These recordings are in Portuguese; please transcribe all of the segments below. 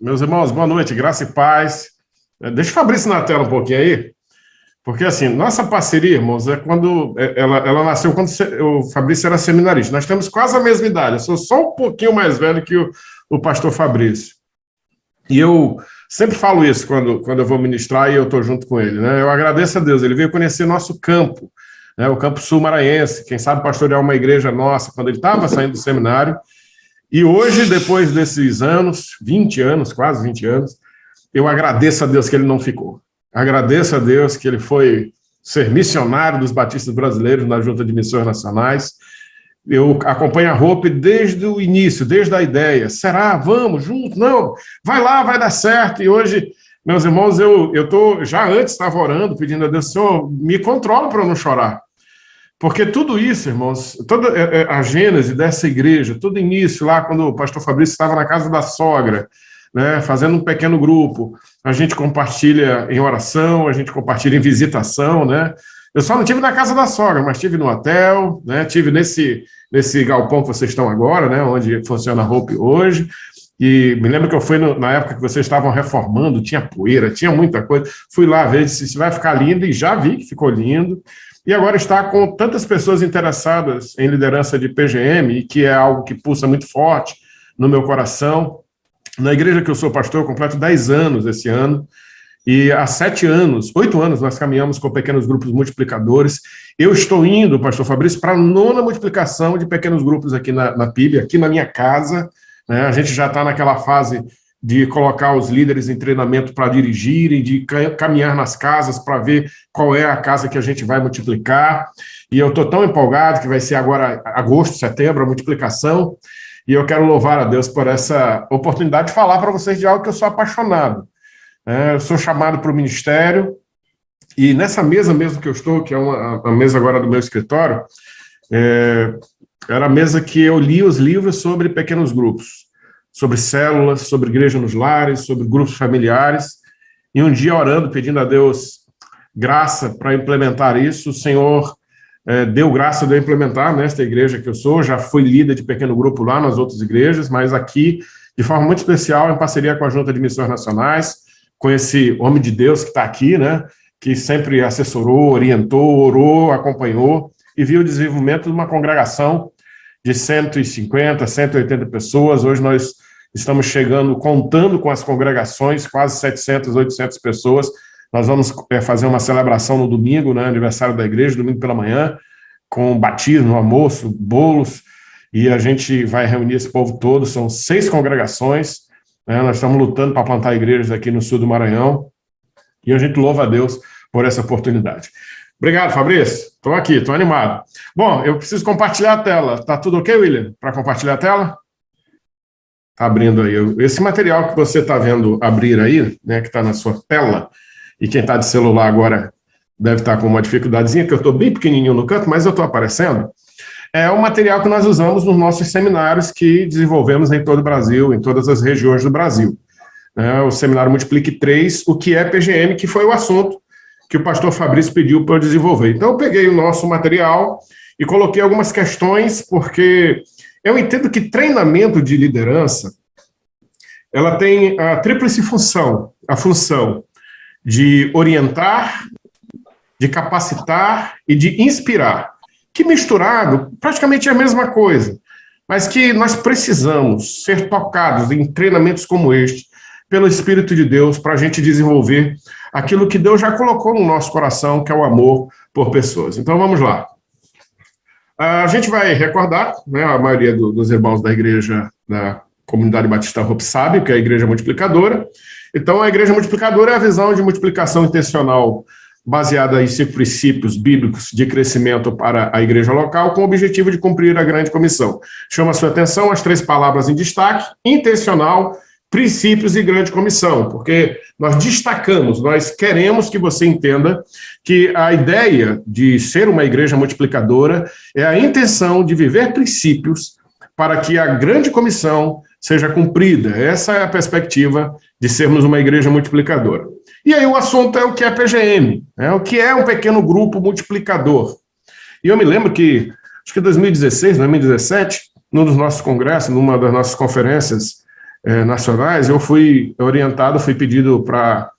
Meus irmãos, boa noite, graça e paz. Deixa o Fabrício na tela um pouquinho aí, porque assim, nossa parceria, irmãos, é quando ela nasceu quando o Fabrício era seminarista. Nós temos quase a mesma idade, eu sou só um pouquinho mais velho que o pastor Fabrício. E eu sempre falo isso quando eu vou ministrar e eu estou junto com ele, né? Eu agradeço a Deus, ele veio conhecer nosso campo, né? O Campo Sul Maranhense, quem sabe pastorear uma igreja nossa, quando ele estava saindo do seminário. E hoje, depois desses anos, 20 anos, quase 20 anos, eu agradeço a Deus que ele não ficou. Agradeço a Deus que ele foi ser missionário dos batistas brasileiros na Junta de Missões Nacionais. Eu acompanho a Hope desde o início, desde a ideia. Será? Vamos, junto? Não, vai lá, vai dar certo. E hoje, meus irmãos, já antes estava orando, pedindo a Deus, Senhor, me controla para eu não chorar. Porque tudo isso, irmãos, toda a gênese dessa igreja, todo início lá, quando o pastor Fabrício estava na casa da sogra, né, fazendo um pequeno grupo, a gente compartilha em oração, a gente compartilha em visitação, né? Eu só não tive na casa da sogra, mas tive no hotel, né? Tive nesse galpão que vocês estão agora, né? Onde funciona a Hope hoje. E me lembro que eu fui na época que vocês estavam reformando, tinha poeira, tinha muita coisa. Fui lá ver se vai ficar lindo e já vi que ficou lindo. E agora está com tantas pessoas interessadas em liderança de PGM, e que é algo que pulsa muito forte no meu coração. Na igreja que eu sou pastor, eu completo 10 anos esse ano, e há 8 anos, nós caminhamos com pequenos grupos multiplicadores. Eu estou indo, pastor Fabrício, para a 9ª multiplicação de pequenos grupos aqui na PIB, aqui na minha casa, né? A gente já está naquela fase de colocar os líderes em treinamento para dirigirem, de caminhar nas casas para ver qual é a casa que a gente vai multiplicar. E eu estou tão empolgado que vai ser agora agosto, setembro, a multiplicação, e eu quero louvar a Deus por essa oportunidade de falar para vocês de algo que eu sou apaixonado. Eu sou chamado para o ministério, e nessa mesa mesmo que eu estou, que é a mesa agora do meu escritório, era a mesa que eu li os livros sobre pequenos grupos, sobre células, sobre igreja nos lares, sobre grupos familiares, e um dia orando, pedindo a Deus graça para implementar isso, o Senhor deu graça de eu implementar nesta igreja que eu sou. Já fui líder de pequeno grupo lá nas outras igrejas, mas aqui, de forma muito especial, em parceria com a Junta de Missões Nacionais, com esse homem de Deus que está aqui, né, que sempre assessorou, orientou, orou, acompanhou, e viu o desenvolvimento de uma congregação de 150, 180 pessoas. Hoje nós estamos chegando, contando com as congregações, quase 700, 800 pessoas. Nós vamos fazer uma celebração no domingo, né, aniversário da igreja, domingo pela manhã, com batismo, almoço, bolos, e a gente vai reunir esse povo todo. São 6 congregações, né, nós estamos lutando para plantar igrejas aqui no sul do Maranhão, e a gente louva a Deus por essa oportunidade. Obrigado, Fabrício. Estou aqui, estou animado. Bom, eu preciso compartilhar a tela. Está tudo ok, William, para compartilhar a tela? Está abrindo aí. Esse material que você está vendo abrir aí, né, que está na sua tela, e quem está de celular agora deve estar com uma dificuldadezinha, que eu estou bem pequenininho no canto, mas eu estou aparecendo, é o material que nós usamos nos nossos seminários que desenvolvemos em todo o Brasil, em todas as regiões do Brasil. O seminário Multiplique 3, o que é PGM, que foi o assunto que o pastor Fabrício pediu para eu desenvolver. Então, eu peguei o nosso material e coloquei algumas questões, porque eu entendo que treinamento de liderança, ela tem a tríplice função, a função de orientar, de capacitar e de inspirar, que misturado praticamente é a mesma coisa, mas que nós precisamos ser tocados em treinamentos como este, pelo Espírito de Deus, para a gente desenvolver aquilo que Deus já colocou no nosso coração, que é o amor por pessoas. Então, vamos lá. A gente vai recordar, né, a maioria dos irmãos da igreja, da Comunidade Batista Hope sabe, que é a igreja multiplicadora. Então, a igreja multiplicadora é a visão de multiplicação intencional baseada em 5 princípios bíblicos de crescimento para a igreja local, com o objetivo de cumprir a grande comissão. Chama a sua atenção as 3 palavras em destaque: intencional, princípios e grande comissão, porque nós destacamos, nós queremos que você entenda que a ideia de ser uma igreja multiplicadora é a intenção de viver princípios para que a grande comissão seja cumprida. Essa é a perspectiva de sermos uma igreja multiplicadora. E aí o assunto é o que é PGM, o que é um pequeno grupo multiplicador. E eu me lembro que, acho que em 2016, 2017, num dos nossos congressos, numa das nossas conferências nacionais, eu fui orientado, fui pedido para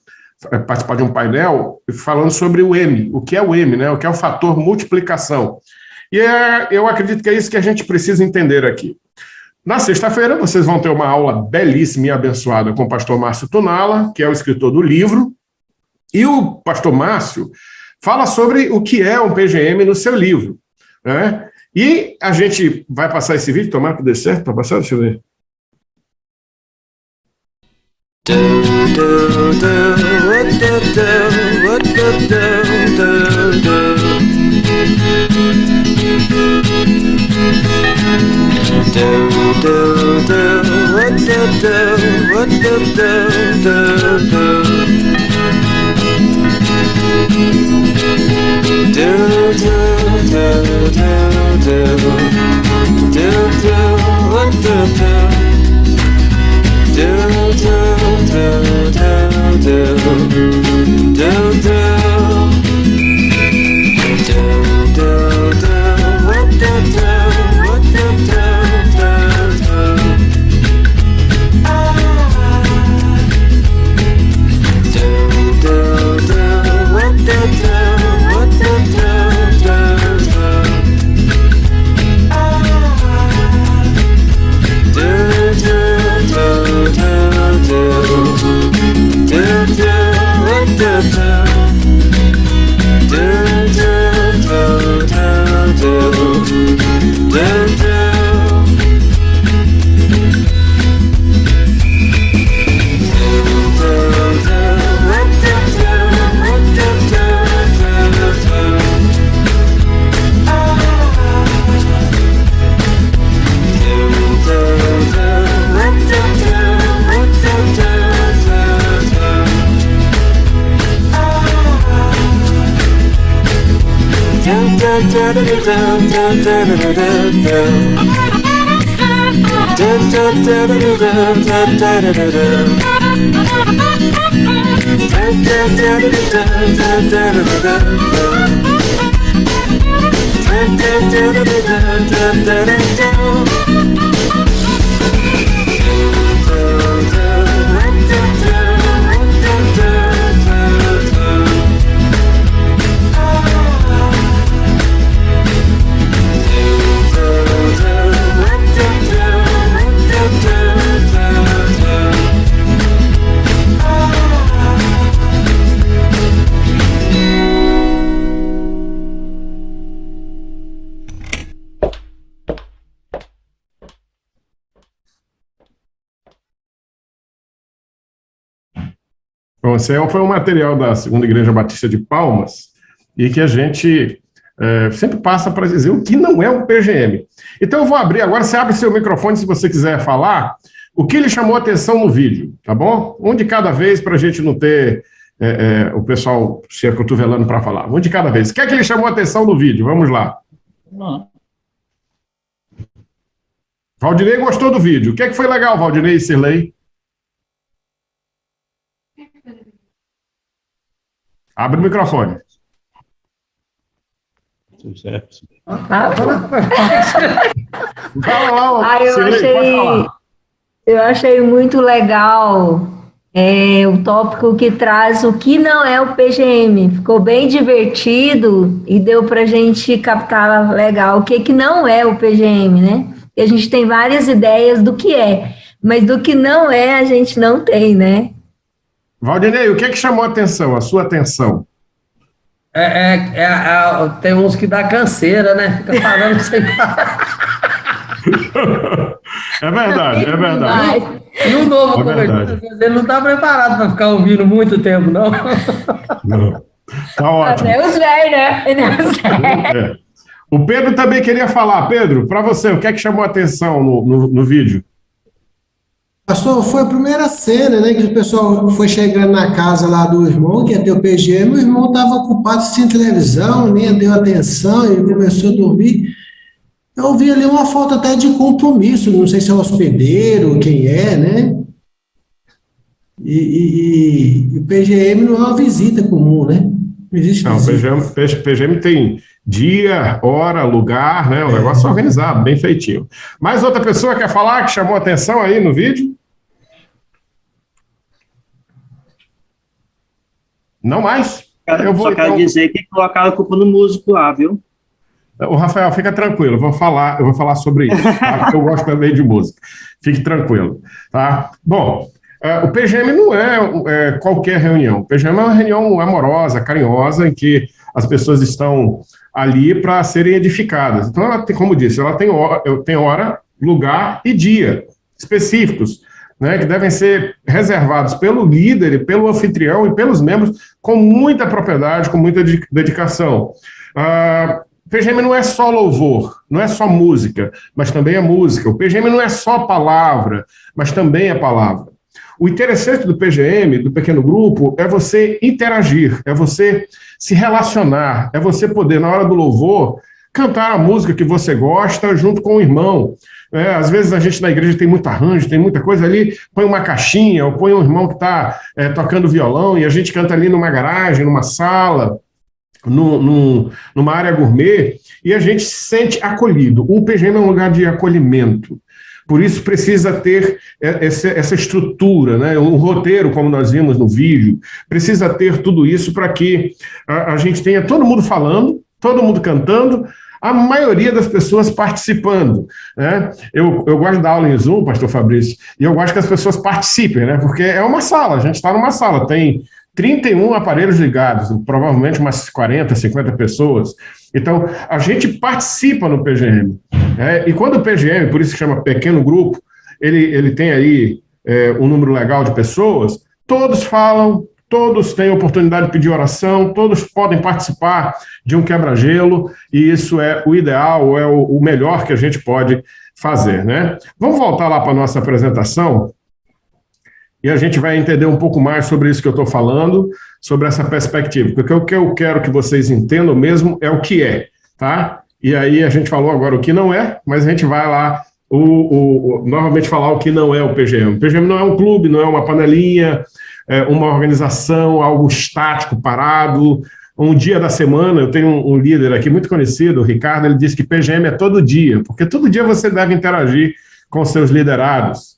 participar de um painel falando sobre o M, o que é o M, né? O que é o fator multiplicação. E eu acredito que é isso que a gente precisa entender aqui. Na sexta-feira, vocês vão ter uma aula belíssima e abençoada com o pastor Márcio Tunala, que é o escritor do livro, e o pastor Márcio fala sobre o que é um PGM no seu livro, né? E a gente vai passar esse vídeo, tomara que dê certo, está passando? Deixa eu ver. Bom, esse foi um material da Segunda Igreja Batista de Palmas e que a gente sempre passa para dizer o que não é um PGM. Então eu vou abrir agora, você abre seu microfone se você quiser falar o que lhe chamou a atenção no vídeo, tá bom? Um de cada vez para a gente não ter o pessoal se acotovelando para falar. Um de cada vez. O que é que lhe chamou a atenção no vídeo? Vamos lá. Não. Valdinei gostou do vídeo. O que é que foi legal, Valdinei e Sirlei? Abre o microfone. Fala lá, eu achei muito legal o tópico que traz o que não é o PGM. Ficou bem divertido e deu para a gente captar legal o que não é o PGM, né? E a gente tem várias ideias do que é, mas do que não é a gente não tem, né? Valdinei, o que é que chamou a atenção, a sua atenção? Tem uns que dá canseira, né? Fica falando sem parar. É verdade, é verdade. E o novo convertido, ele não está preparado para ficar ouvindo muito tempo, não. Não. Tá ótimo. Até os velhos, né? O Pedro também queria falar. Pedro, para você, o que é que chamou a atenção no vídeo? Pastor, foi a primeira cena, né, que o pessoal foi chegando na casa lá do irmão, que ia ter o PGM, o irmão estava ocupado sem televisão, nem deu atenção, ele começou a dormir. Eu vi ali uma falta até de compromisso, não sei se é o hospedeiro, quem é, né? E o PGM não é uma visita comum, né? Não existe visita. O PGM tem dia, hora, lugar, né? O negócio é organizado, bem feitinho. Mais outra pessoa quer falar que chamou a atenção aí no vídeo? Não mais. Só quero dizer que colocaram a culpa no músico lá, viu? O Rafael, fica tranquilo, eu vou falar sobre isso, tá? Porque eu gosto também de música. Fique tranquilo, tá? Bom, o PGM não é qualquer reunião. O PGM é uma reunião amorosa, carinhosa, em que as pessoas estão ali para serem edificadas. Então, ela tem, como disse, ela tem hora, lugar e dia específicos, né, que devem ser reservados pelo líder, pelo anfitrião e pelos membros com muita propriedade, com muita dedicação. PGM não é só louvor, não é só música, mas também é música. O PGM não é só palavra, mas também é palavra. O interessante do PGM, do pequeno grupo, é você interagir, é você se relacionar, é você poder, na hora do louvor, cantar a música que você gosta junto com o irmão. Às vezes a gente na igreja tem muito arranjo, tem muita coisa ali, põe uma caixinha, ou põe um irmão que está tocando violão, e a gente canta ali numa garagem, numa sala, numa área gourmet, e a gente se sente acolhido. O PGM é um lugar de acolhimento. Por isso precisa ter essa estrutura, né? Um roteiro, como nós vimos no vídeo, precisa ter tudo isso para que a gente tenha todo mundo falando, todo mundo cantando, a maioria das pessoas participando, né? Eu gosto de dar aula em Zoom, pastor Fabrício, e eu gosto que as pessoas participem, né? Porque é uma sala, a gente está numa sala, tem 31 aparelhos ligados, provavelmente umas 40, 50 pessoas. Então, a gente participa no PGM. E quando o PGM, por isso que chama pequeno grupo, ele tem aí um número legal de pessoas, todos falam, todos têm oportunidade de pedir oração, todos podem participar de um quebra-gelo, e isso é o ideal, é o melhor que a gente pode fazer, né? Vamos voltar lá para a nossa apresentação, e a gente vai entender um pouco mais sobre isso que eu estou falando, sobre essa perspectiva, porque o que eu quero que vocês entendam mesmo é o que é, tá? E aí a gente falou agora o que não é, mas a gente vai lá novamente falar o que não é o PGM. O PGM não é um clube, não é uma panelinha, uma organização, algo estático, parado. Um dia da semana, eu tenho um líder aqui muito conhecido, o Ricardo, ele diz que PGM é todo dia, porque todo dia você deve interagir com seus liderados.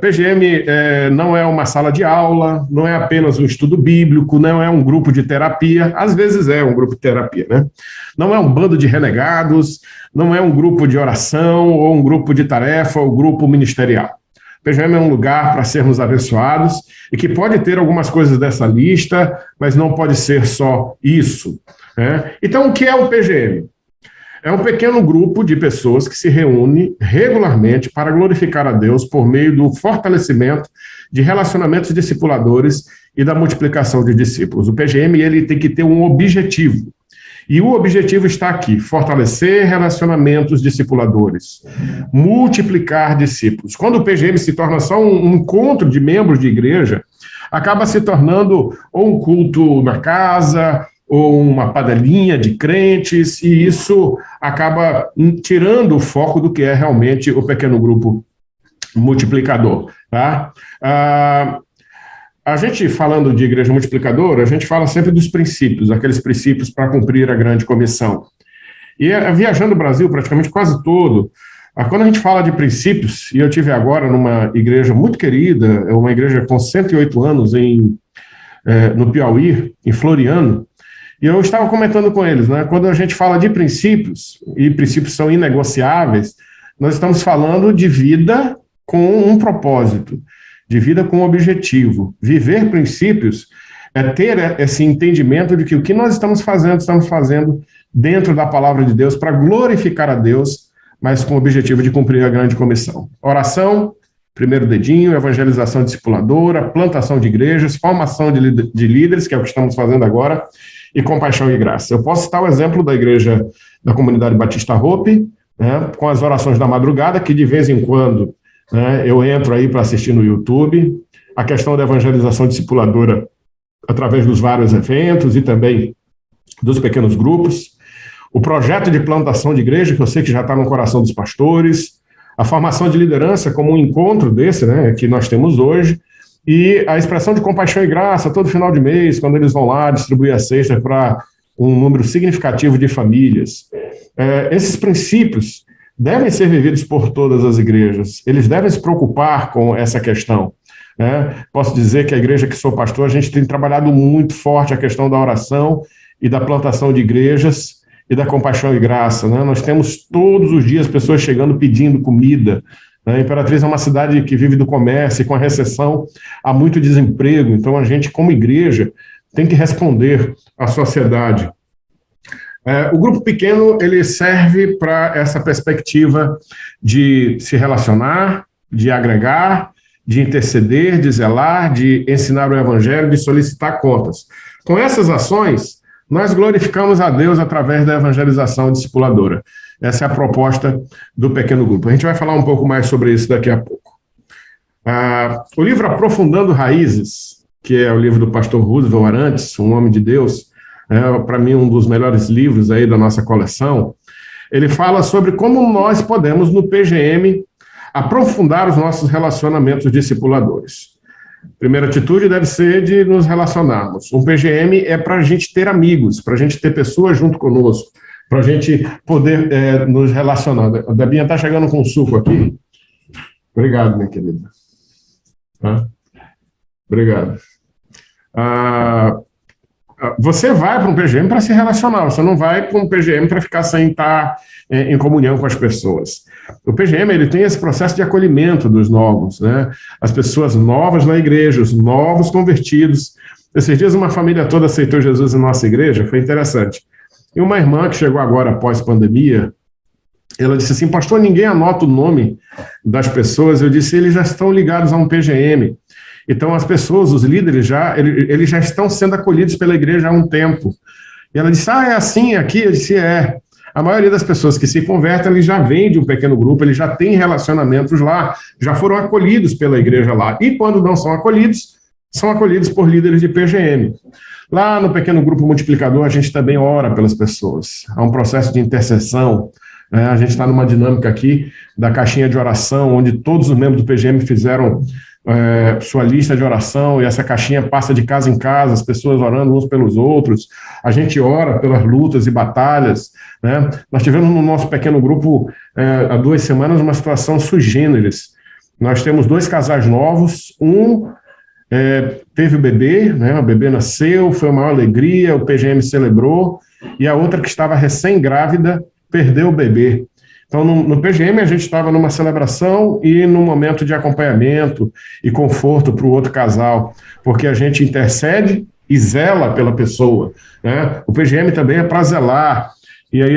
PGM não é uma sala de aula, não é apenas um estudo bíblico, não é um grupo de terapia, às vezes é um grupo de terapia, né? Não é um bando de renegados, não é um grupo de oração ou um grupo de tarefa ou grupo ministerial. PGM é um lugar para sermos abençoados e que pode ter algumas coisas dessa lista, mas não pode ser só isso, né? Então, o que é o PGM? É um pequeno grupo de pessoas que se reúne regularmente para glorificar a Deus por meio do fortalecimento de relacionamentos discipuladores e da multiplicação de discípulos. O PGM ele tem que ter um objetivo. E o objetivo está aqui: fortalecer relacionamentos discipuladores, multiplicar discípulos. Quando o PGM se torna só um encontro de membros de igreja, acaba se tornando ou um culto na casa, ou uma panelinha de crentes, e isso acaba tirando o foco do que é realmente o pequeno grupo multiplicador, tá? A gente, falando de igreja multiplicadora, a gente fala sempre dos princípios, aqueles princípios para cumprir a grande comissão. E viajando o Brasil praticamente quase todo, quando a gente fala de princípios, e eu tive agora numa igreja muito querida, uma igreja com 108 anos no Piauí, em Floriano, e eu estava comentando com eles, né? Quando a gente fala de princípios, e princípios são inegociáveis, nós estamos falando de vida com um propósito, de vida com um objetivo. Viver princípios é ter esse entendimento de que o que nós estamos fazendo dentro da palavra de Deus para glorificar a Deus, mas com o objetivo de cumprir a grande comissão. Oração, primeiro dedinho, evangelização discipuladora, plantação de igrejas, formação de líderes, que é o que estamos fazendo agora, e compaixão e graça. Eu posso citar o exemplo da igreja da comunidade Batista Hope, né, com as orações da madrugada, que de vez em quando, né, eu entro aí para assistir no YouTube, a questão da evangelização discipuladora através dos vários eventos e também dos pequenos grupos, o projeto de plantação de igreja, que eu sei que já está no coração dos pastores, a formação de liderança como um encontro desse, né, que nós temos hoje, e a expressão de compaixão e graça todo final de mês, quando eles vão lá distribuir a cesta para um número significativo de famílias. Esses princípios devem ser vividos por todas as igrejas, eles devem se preocupar com essa questão. né? Posso dizer que a igreja que sou pastor, a gente tem trabalhado muito forte a questão da oração e da plantação de igrejas e da compaixão e graça, né? Nós temos todos os dias pessoas chegando pedindo comida, né? Imperatriz é uma cidade que vive do comércio e com a recessão há muito desemprego, então a gente, como igreja, tem que responder à sociedade. O grupo pequeno, ele serve para essa perspectiva de se relacionar, de agregar, de interceder, de zelar, de ensinar o evangelho, de solicitar contas. Com essas ações, nós glorificamos a Deus através da evangelização discipuladora. Essa é a proposta do pequeno grupo. A gente vai falar um pouco mais sobre isso daqui a pouco. O livro Aprofundando Raízes, que é o livro do pastor Roosevelt Arantes, um homem de Deus, para mim um dos melhores livros aí da nossa coleção, ele fala sobre como nós podemos, no PGM, aprofundar os nossos relacionamentos discipuladores. Primeira atitude deve ser de nos relacionarmos. Um PGM é para a gente ter amigos, para a gente ter pessoas junto conosco, para a gente poder nos relacionar. A Debinha está chegando com um suco aqui. Obrigado, minha querida. Obrigado. Você vai para um PGM para se relacionar, você não vai para um PGM para ficar sem estar em comunhão com as pessoas. O PGM, ele tem esse processo de acolhimento dos novos, né? As pessoas novas na igreja, os novos convertidos. Esses dias uma família toda aceitou Jesus em nossa igreja, foi interessante. E uma irmã que chegou agora após pandemia, ela disse assim, pastor, ninguém anota o nome das pessoas. Eu disse, eles já estão ligados a um PGM. Então, as pessoas, os líderes, eles já estão sendo acolhidos pela igreja há um tempo. E ela disse, é assim aqui? Eu disse, é. A maioria das pessoas que se convertem, eles já vêm de um pequeno grupo, eles já têm relacionamentos lá, já foram acolhidos pela igreja lá. E quando não são acolhidos por líderes de PGM. Lá no pequeno grupo multiplicador, a gente também ora pelas pessoas. Há um processo de intercessão. A gente está numa dinâmica aqui da caixinha de oração, onde todos os membros do PGM fizeram sua lista de oração, e essa caixinha passa de casa em casa, as pessoas orando uns pelos outros, a gente ora pelas lutas e batalhas, né? Nós tivemos no nosso pequeno grupo, há 2 semanas, uma situação sui generis. Nós temos 2 casais novos, teve o bebê, né? O bebê nasceu, foi uma maior alegria, o PGM celebrou, e a outra que estava recém-grávida perdeu o bebê. Então, no PGM, a gente estava numa celebração e num momento de acompanhamento e conforto para o outro casal, porque a gente intercede e zela pela pessoa, né? O PGM também é para zelar. E aí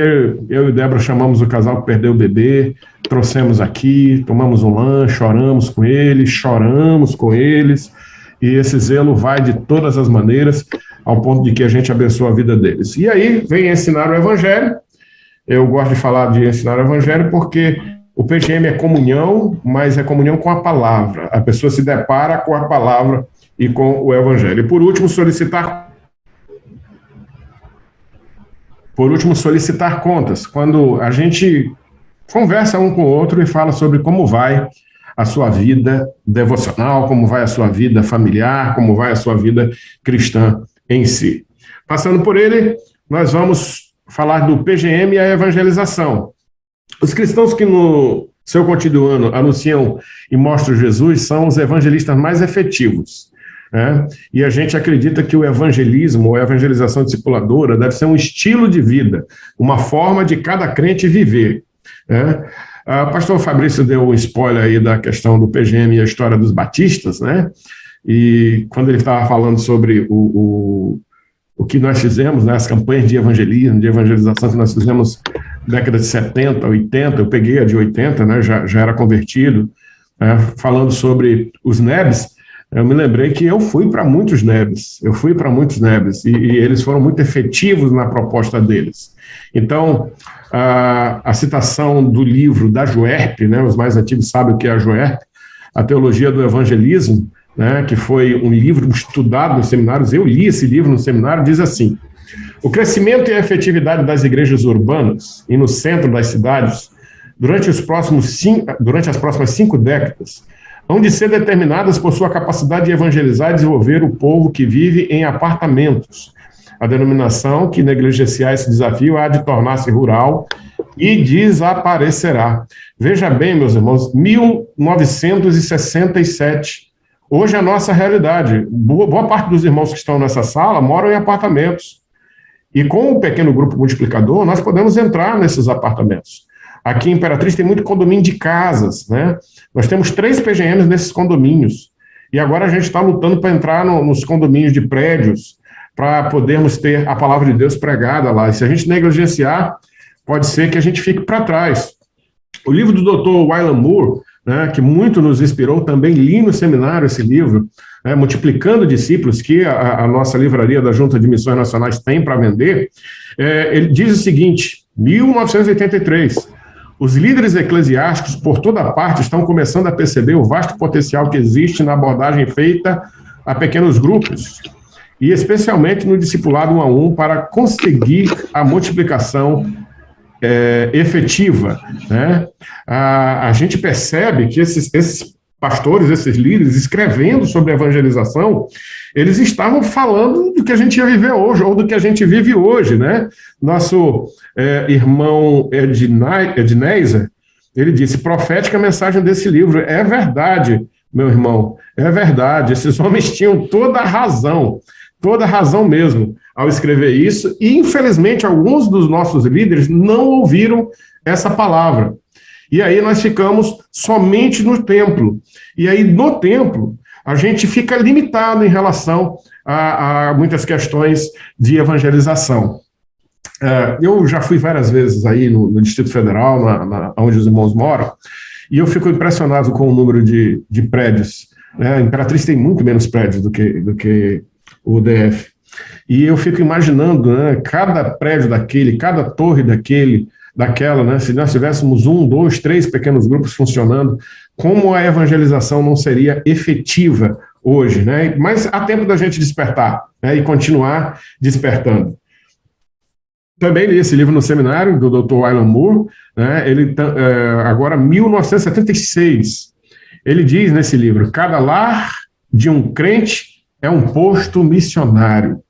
eu e Débora chamamos o casal que perdeu o bebê, trouxemos aqui, tomamos um lanche, oramos com eles, choramos com eles, e esse zelo vai de todas as maneiras, ao ponto de que a gente abençoa a vida deles. E aí vem ensinar o evangelho. Eu gosto de falar de ensinar o evangelho porque o PGM é comunhão, mas é comunhão com a palavra. A pessoa se depara com a palavra e com o evangelho. E por último, solicitar contas. Quando a gente conversa um com o outro e fala sobre como vai a sua vida devocional, como vai a sua vida familiar, como vai a sua vida cristã em si. Passando por ele, nós vamos falar do PGM e a evangelização. Os cristãos que no seu cotidiano anunciam e mostram Jesus são os evangelistas mais efetivos, né? E a gente acredita que o evangelismo, ou a evangelização discipuladora, deve ser um estilo de vida, uma forma de cada crente viver, né? O pastor Fabrício deu um spoiler aí da questão do PGM e a história dos batistas, né? E quando ele estava falando sobre o que nós fizemos, né, as campanhas de evangelismo, de evangelização que nós fizemos na década de 70, 80, eu peguei a de 80, né, já era convertido, falando sobre os NEBs, eu me lembrei que eu fui para muitos NEBs, e eles foram muito efetivos na proposta deles. Então, a citação do livro da Juerp, né, os mais antigos sabem o que é a Juerp, a teologia do evangelismo, né, que foi um livro estudado nos seminários, eu li esse livro no seminário, diz assim: o crescimento e a efetividade das igrejas urbanas e no centro das cidades durante as próximas 5 décadas hão de ser determinadas por sua capacidade de evangelizar e desenvolver o povo que vive em apartamentos. A denominação que negligenciar esse desafio há de tornar-se rural e desaparecerá. Veja bem, meus irmãos, 1967, Hoje é a nossa realidade. Boa parte dos irmãos que estão nessa sala moram em apartamentos. E com o pequeno grupo multiplicador, nós podemos entrar nesses apartamentos. Aqui em Imperatriz tem muito condomínio de casas, né? Nós temos 3 PGMs nesses condomínios. E agora a gente está lutando para entrar nos condomínios de prédios, para podermos ter a palavra de Deus pregada lá. E se a gente negligenciar, pode ser que a gente fique para trás. O livro do Dr. Wylam Moore, né, que muito nos inspirou, também li no seminário esse livro, né, Multiplicando Discípulos, que a nossa livraria da Junta de Missões Nacionais tem para vender, ele diz o seguinte, 1983, os líderes eclesiásticos por toda parte estão começando a perceber o vasto potencial que existe na abordagem feita a pequenos grupos, e especialmente no discipulado 1 a 1, para conseguir a multiplicação efetiva, né? A gente percebe que esses pastores, esses líderes, escrevendo sobre evangelização, eles estavam falando do que a gente ia viver hoje, ou do que a gente vive hoje, né? Nosso irmão Edneiser, ele disse, profética a mensagem desse livro, é verdade, meu irmão, é verdade, esses homens tinham toda a razão mesmo, ao escrever isso, e infelizmente alguns dos nossos líderes não ouviram essa palavra. E aí nós ficamos somente no templo. E aí no templo a gente fica limitado em relação a muitas questões de evangelização. Eu já fui várias vezes aí no Distrito Federal, onde os irmãos moram, e eu fico impressionado com o número de prédios. A Imperatriz tem muito menos prédios do que o DF. E eu fico imaginando, né, cada prédio daquele, cada torre daquela, né, se nós tivéssemos 1, 2, 3 pequenos grupos funcionando, como a evangelização não seria efetiva hoje, né? Mas há tempo da gente despertar, né, e continuar despertando. Também li esse livro no seminário do Dr. Wylam Moore, né, agora 1976. Ele diz nesse livro, cada lar de um crente é um posto missionário.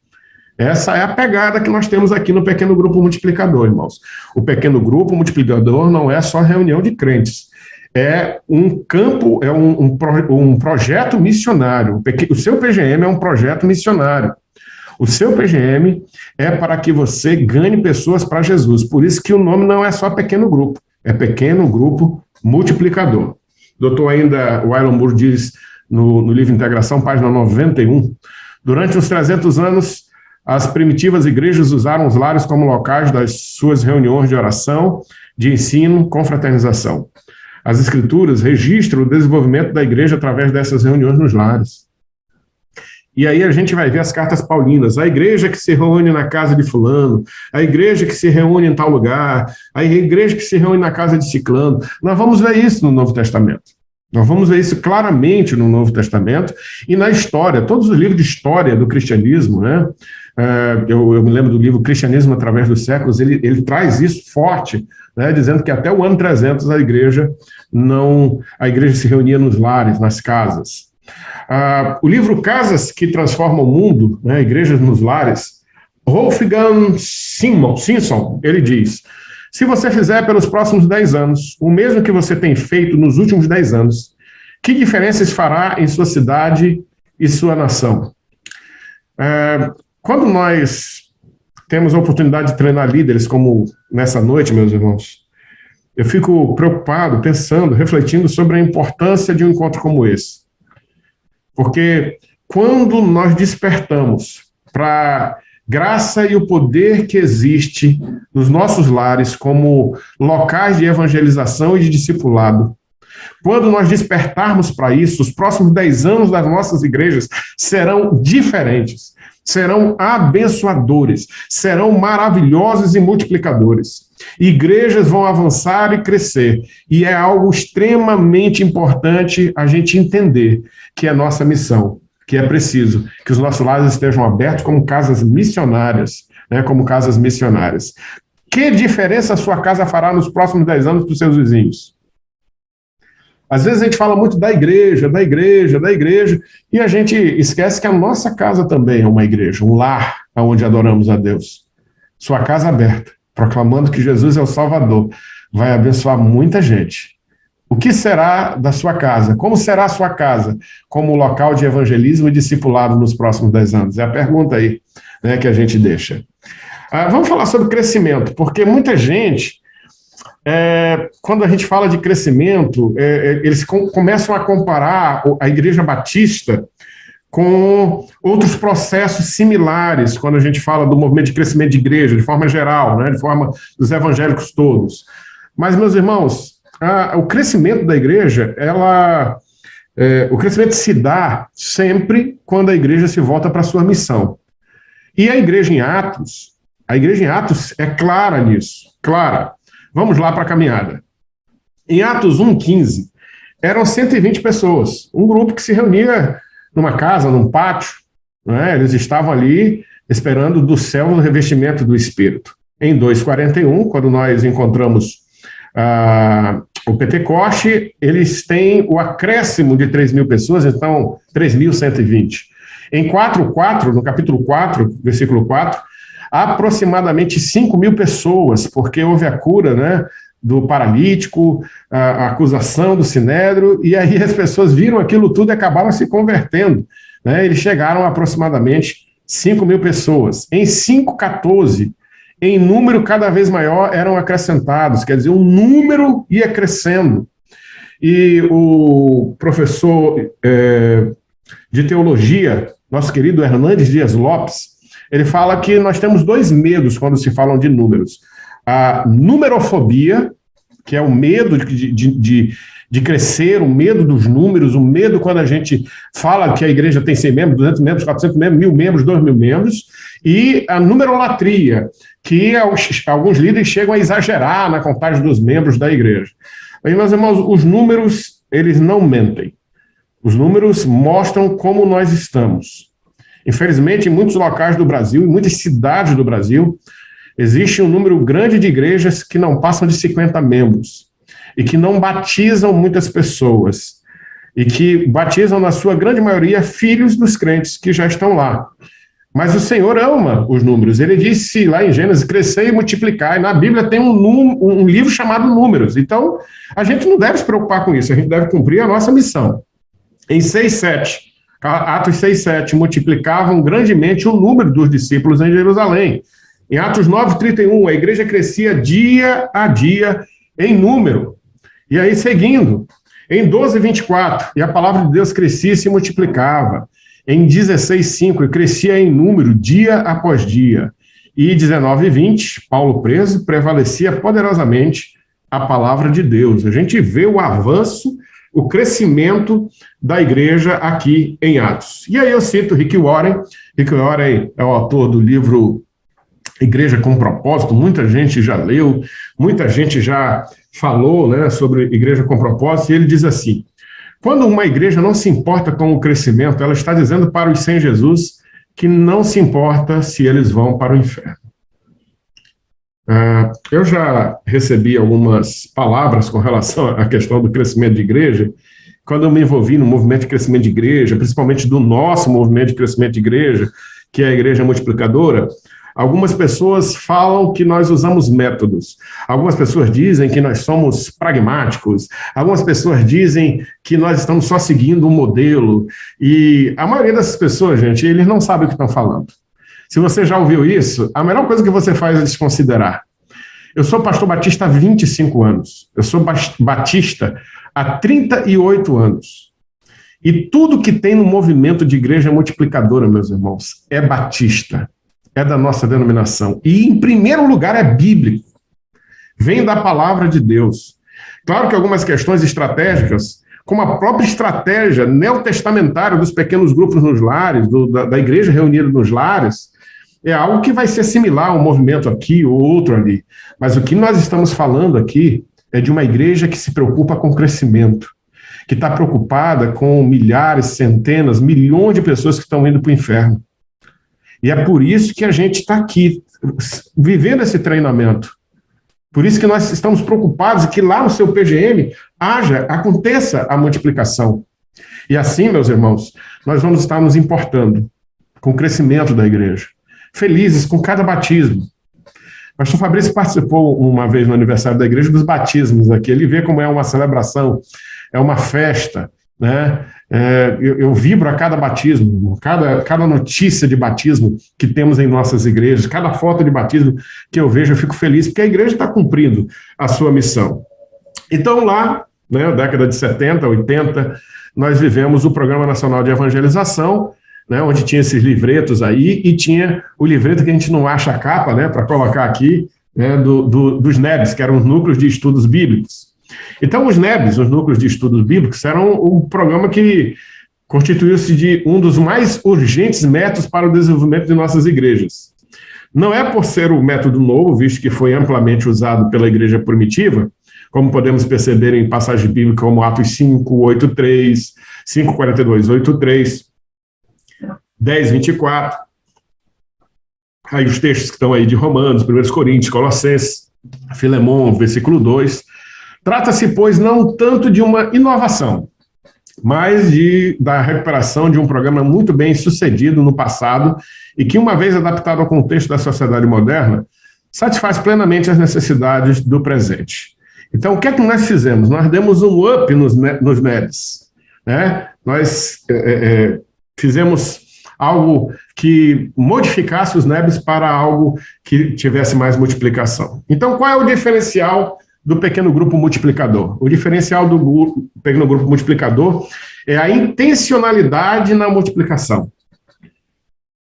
Essa é a pegada que nós temos aqui no Pequeno Grupo Multiplicador, irmãos. O Pequeno Grupo Multiplicador não é só reunião de crentes, é um campo, é um projeto missionário. O seu PGM é um projeto missionário. O seu PGM é para que você ganhe pessoas para Jesus. Por isso que o nome não é só Pequeno Grupo, é Pequeno Grupo Multiplicador. Doutor ainda Wylam Moore diz no livro Integração, página 91, durante uns 300 anos, as primitivas igrejas usaram os lares como locais das suas reuniões de oração, de ensino, confraternização. As escrituras registram o desenvolvimento da igreja através dessas reuniões nos lares. E aí a gente vai ver as cartas paulinas, a igreja que se reúne na casa de fulano, a igreja que se reúne em tal lugar, a igreja que se reúne na casa de ciclano. Nós vamos ver isso no Novo Testamento. Nós vamos ver isso claramente no Novo Testamento e na história, todos os livros de história do cristianismo, né? Eu me lembro do livro Cristianismo através dos séculos, ele traz isso forte, né? Dizendo que até o ano 300 a igreja se reunia nos lares, nas casas. O livro Casas que Transformam o Mundo, né? Igrejas nos Lares, Wolfgang Simpson, ele diz, se você fizer pelos próximos 10 anos o mesmo que você tem feito nos últimos 10 anos, que diferenças fará em sua cidade e sua nação? Quando nós temos a oportunidade de treinar líderes, como nessa noite, meus irmãos, eu fico preocupado, pensando, refletindo sobre a importância de um encontro como esse. Porque quando nós despertamos para graça e o poder que existe nos nossos lares como locais de evangelização e de discipulado, quando nós despertarmos para isso, os próximos 10 anos das nossas igrejas serão diferentes, serão abençoadores, serão maravilhosos e multiplicadores. Igrejas vão avançar e crescer, e é algo extremamente importante a gente entender que é nossa missão, que é preciso que os nossos lares estejam abertos como casas missionárias, né, como casas missionárias. Que diferença a sua casa fará nos próximos 10 anos para os seus vizinhos? Às vezes a gente fala muito da igreja, e a gente esquece que a nossa casa também é uma igreja, um lar onde adoramos a Deus. Sua casa aberta, proclamando que Jesus é o Salvador, vai abençoar muita gente. O que será da sua casa? Como será a sua casa como local de evangelismo e discipulado nos próximos 10 anos? É a pergunta aí, né, que a gente deixa. Vamos falar sobre crescimento, porque muita gente, quando a gente fala de crescimento, eles começam a comparar a Igreja Batista com outros processos similares, quando a gente fala do movimento de crescimento de igreja, de forma geral, né, de forma dos evangélicos todos. Mas, meus irmãos, o crescimento da igreja, o crescimento se dá sempre quando a igreja se volta para a sua missão. E a igreja em Atos é clara nisso, clara. Vamos lá para a caminhada. Em Atos 1:15, eram 120 pessoas, um grupo que se reunia numa casa, num pátio, né? Eles estavam ali esperando do céu o revestimento do Espírito. Em 2:41, quando nós encontramos o Pentecoste, eles têm o acréscimo de 3.000 pessoas, então 3.120. Em 4:4, no capítulo 4, versículo 4, aproximadamente 5.000 pessoas, porque houve a cura, né, do paralítico, a acusação do sinédrio, e aí as pessoas viram aquilo tudo e acabaram se convertendo, né? Eles chegaram a aproximadamente 5.000 pessoas. Em 5:14, em número cada vez maior eram acrescentados, quer dizer, o número ia crescendo. E o professor de teologia, nosso querido Hernandes Dias Lopes, ele fala que nós temos dois medos quando se falam de números. A numerofobia, que é o medo de crescer, o medo dos números, o medo quando a gente fala que a igreja tem 100 membros, 200 membros, 400 membros, 1.000 membros, 2.000 membros, e a numerolatria, que alguns líderes chegam a exagerar na contagem dos membros da igreja. Aí, meus irmãos, os números, eles não mentem. Os números mostram como nós estamos. Infelizmente, em muitos locais do Brasil, em muitas cidades do Brasil, existe um número grande de igrejas que não passam de 50 membros e que não batizam muitas pessoas e que batizam, na sua grande maioria, filhos dos crentes que já estão lá. Mas o Senhor ama os números. Ele disse lá em Gênesis, crescer e multiplicar. E na Bíblia tem um livro chamado Números. Então, a gente não deve se preocupar com isso. A gente deve cumprir a nossa missão. Em 6:7, Atos 6:7, multiplicavam grandemente o número dos discípulos em Jerusalém. Em Atos 9:31, a igreja crescia dia a dia em número. E aí, seguindo, em 12:24, e a palavra de Deus crescia e se multiplicava. Em 16:5, crescia em número dia após dia. E 19:20, Paulo preso, prevalecia poderosamente a palavra de Deus. A gente vê o avanço, o crescimento da igreja aqui em Atos. E aí eu cito Rick Warren. Rick Warren é o autor do livro Igreja com Propósito. Muita gente já leu, muita gente já falou, né, sobre Igreja com Propósito, e ele diz assim: quando uma igreja não se importa com o crescimento, ela está dizendo para os sem Jesus que não se importa se eles vão para o inferno. Eu já recebi algumas palavras com relação à questão do crescimento de igreja, quando eu me envolvi no movimento de crescimento de igreja, principalmente do nosso movimento de crescimento de igreja, que é a Igreja Multiplicadora. Algumas pessoas falam que nós usamos métodos. Algumas pessoas dizem que nós somos pragmáticos. Algumas pessoas dizem que nós estamos só seguindo um modelo. E a maioria dessas pessoas, gente, eles não sabem o que estão falando. Se você já ouviu isso, a melhor coisa que você faz é desconsiderar. Eu sou pastor batista há 25 anos. Eu sou batista há 38 anos. E tudo que tem no movimento de igreja multiplicadora, meus irmãos, é batista. É da nossa denominação. E, em primeiro lugar, é bíblico. Vem da palavra de Deus. Claro que algumas questões estratégicas, como a própria estratégia neotestamentária dos pequenos grupos nos lares, da igreja reunida nos lares, é algo que vai ser similar a um movimento aqui ou outro ali. Mas o que nós estamos falando aqui é de uma igreja que se preocupa com o crescimento, que está preocupada com milhares, centenas, milhões de pessoas que estão indo para o inferno. E é por isso que a gente está aqui, vivendo esse treinamento. Por isso que nós estamos preocupados que lá no seu PGM aconteça a multiplicação. E assim, meus irmãos, nós vamos estar nos importando com o crescimento da igreja. Felizes com cada batismo. Pastor Fabrício participou uma vez no aniversário da igreja dos batismos aqui. Ele vê como é uma celebração, é uma festa, né? Eu vibro a cada batismo, cada notícia de batismo que temos em nossas igrejas, cada foto de batismo que eu vejo, eu fico feliz, porque a igreja está cumprindo a sua missão. Então, lá, né, década de 70, 80, nós vivemos o Programa Nacional de Evangelização, né, onde tinha esses livretos aí, e tinha o livreto que a gente não acha a capa, né, para colocar aqui, né, dos NEBs, que eram os Núcleos de Estudos Bíblicos. Então, os NEBs, os Núcleos de Estudos Bíblicos, eram um programa que constituiu-se de um dos mais urgentes métodos para o desenvolvimento de nossas igrejas. Não é por ser o método novo, visto que foi amplamente usado pela igreja primitiva, como podemos perceber em passagens bíblicas como Atos 5, 8, 3, 5, 42, 8, 3, 10, 24, aí os textos que estão aí de Romanos, 1 Coríntios, Colossenses, Filemão, versículo 2, trata-se, pois, não tanto de uma inovação, mas da recuperação de um programa muito bem sucedido no passado e que, uma vez adaptado ao contexto da sociedade moderna, satisfaz plenamente as necessidades do presente. Então, o que é que nós fizemos? Nós demos um up nos NEBs, né? Nós fizemos algo que modificasse os NEBs para algo que tivesse mais multiplicação. Então, qual é o diferencial do pequeno grupo multiplicador? O diferencial do pequeno grupo multiplicador é a intencionalidade na multiplicação.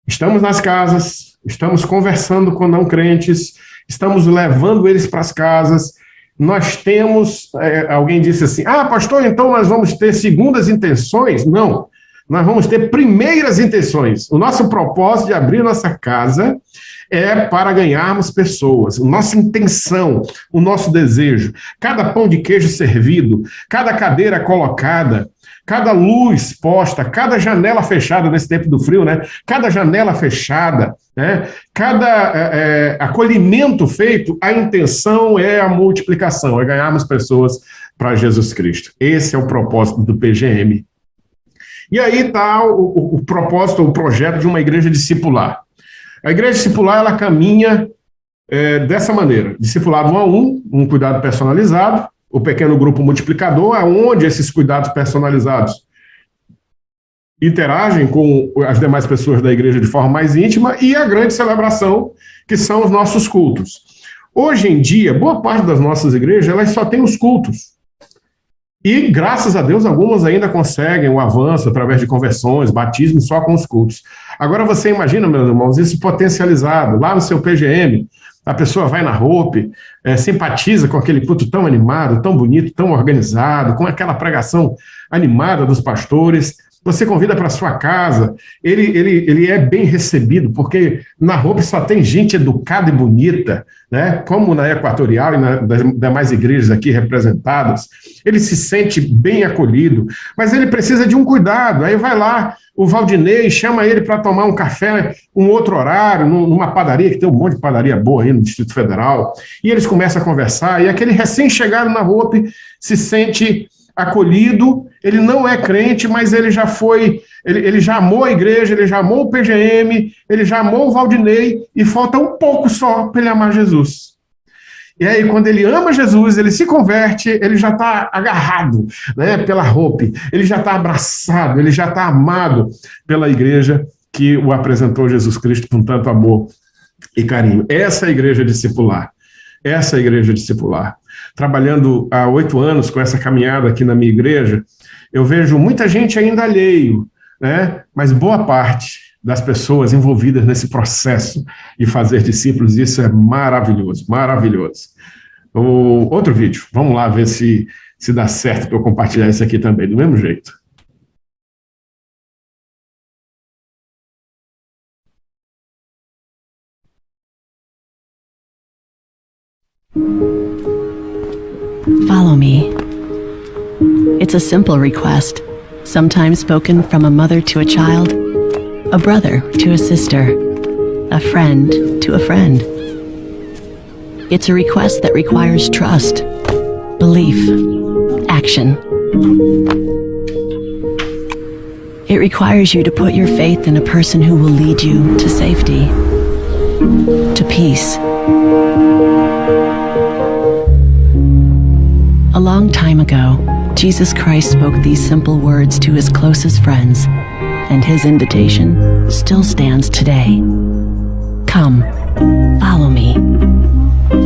Estamos nas casas, estamos conversando com não crentes, estamos levando eles para as casas. Nós temos, alguém disse assim, pastor, então nós vamos ter segundas intenções? Não, nós vamos ter primeiras intenções. O nosso propósito de abrir nossa casa é para ganharmos pessoas. Nossa intenção, o nosso desejo, cada pão de queijo servido, cada cadeira colocada, cada luz posta, cada janela fechada nesse tempo do frio, né? Cada janela fechada, né? Cada acolhimento feito, a intenção é a multiplicação, é ganharmos pessoas para Jesus Cristo. Esse é o propósito do PGM. E aí está o propósito, o projeto de uma igreja discipular. A igreja discipular, ela caminha dessa maneira, discipulado 1 a 1, um cuidado personalizado, o pequeno grupo multiplicador, onde esses cuidados personalizados interagem com as demais pessoas da igreja de forma mais íntima, e a grande celebração, que são os nossos cultos. Hoje em dia, boa parte das nossas igrejas, elas só têm os cultos. E, graças a Deus, algumas ainda conseguem o avanço através de conversões, batismos, só com os cultos. Agora, você imagina, meus irmãos, isso potencializado, lá no seu PGM, a pessoa vai na Hope, simpatiza com aquele culto tão animado, tão bonito, tão organizado, com aquela pregação animada dos pastores. Você convida para sua casa, ele é bem recebido, porque na Hope só tem gente educada e bonita, né? Como na Equatorial e nas demais igrejas aqui representadas. Ele se sente bem acolhido, mas ele precisa de um cuidado. Aí vai lá o Valdinei, chama ele para tomar um café, um outro horário, numa padaria, que tem um monte de padaria boa aí no Distrito Federal, e eles começam a conversar, e aquele recém-chegado na Hope se sente acolhido. Ele não é crente, mas ele já foi, ele já amou a igreja, ele já amou o PGM, ele já amou o Valdinei, e falta um pouco só para ele amar Jesus. E aí, quando ele ama Jesus, ele se converte, ele já está agarrado, né, pela Hope, ele já está abraçado, ele já está amado pela igreja que o apresentou Jesus Cristo com tanto amor e carinho. Essa é a igreja discipular. Essa é a igreja discipular. Trabalhando há 8 anos com essa caminhada aqui na minha igreja, eu vejo muita gente ainda alheio, né? Mas boa parte das pessoas envolvidas nesse processo de fazer discípulos, isso é maravilhoso, maravilhoso. Outro vídeo, vamos lá ver se dá certo para eu compartilhar isso aqui também, do mesmo jeito. Follow me. It's a simple request, sometimes spoken from a mother to a child, a brother to a sister, a friend to a friend. It's a request that requires trust, belief, action. It requires you to put your faith in a person who will lead you to safety, to peace, A long time ago, Jesus Christ spoke these simple words to his closest friends, and his invitation still stands today. Come, follow me.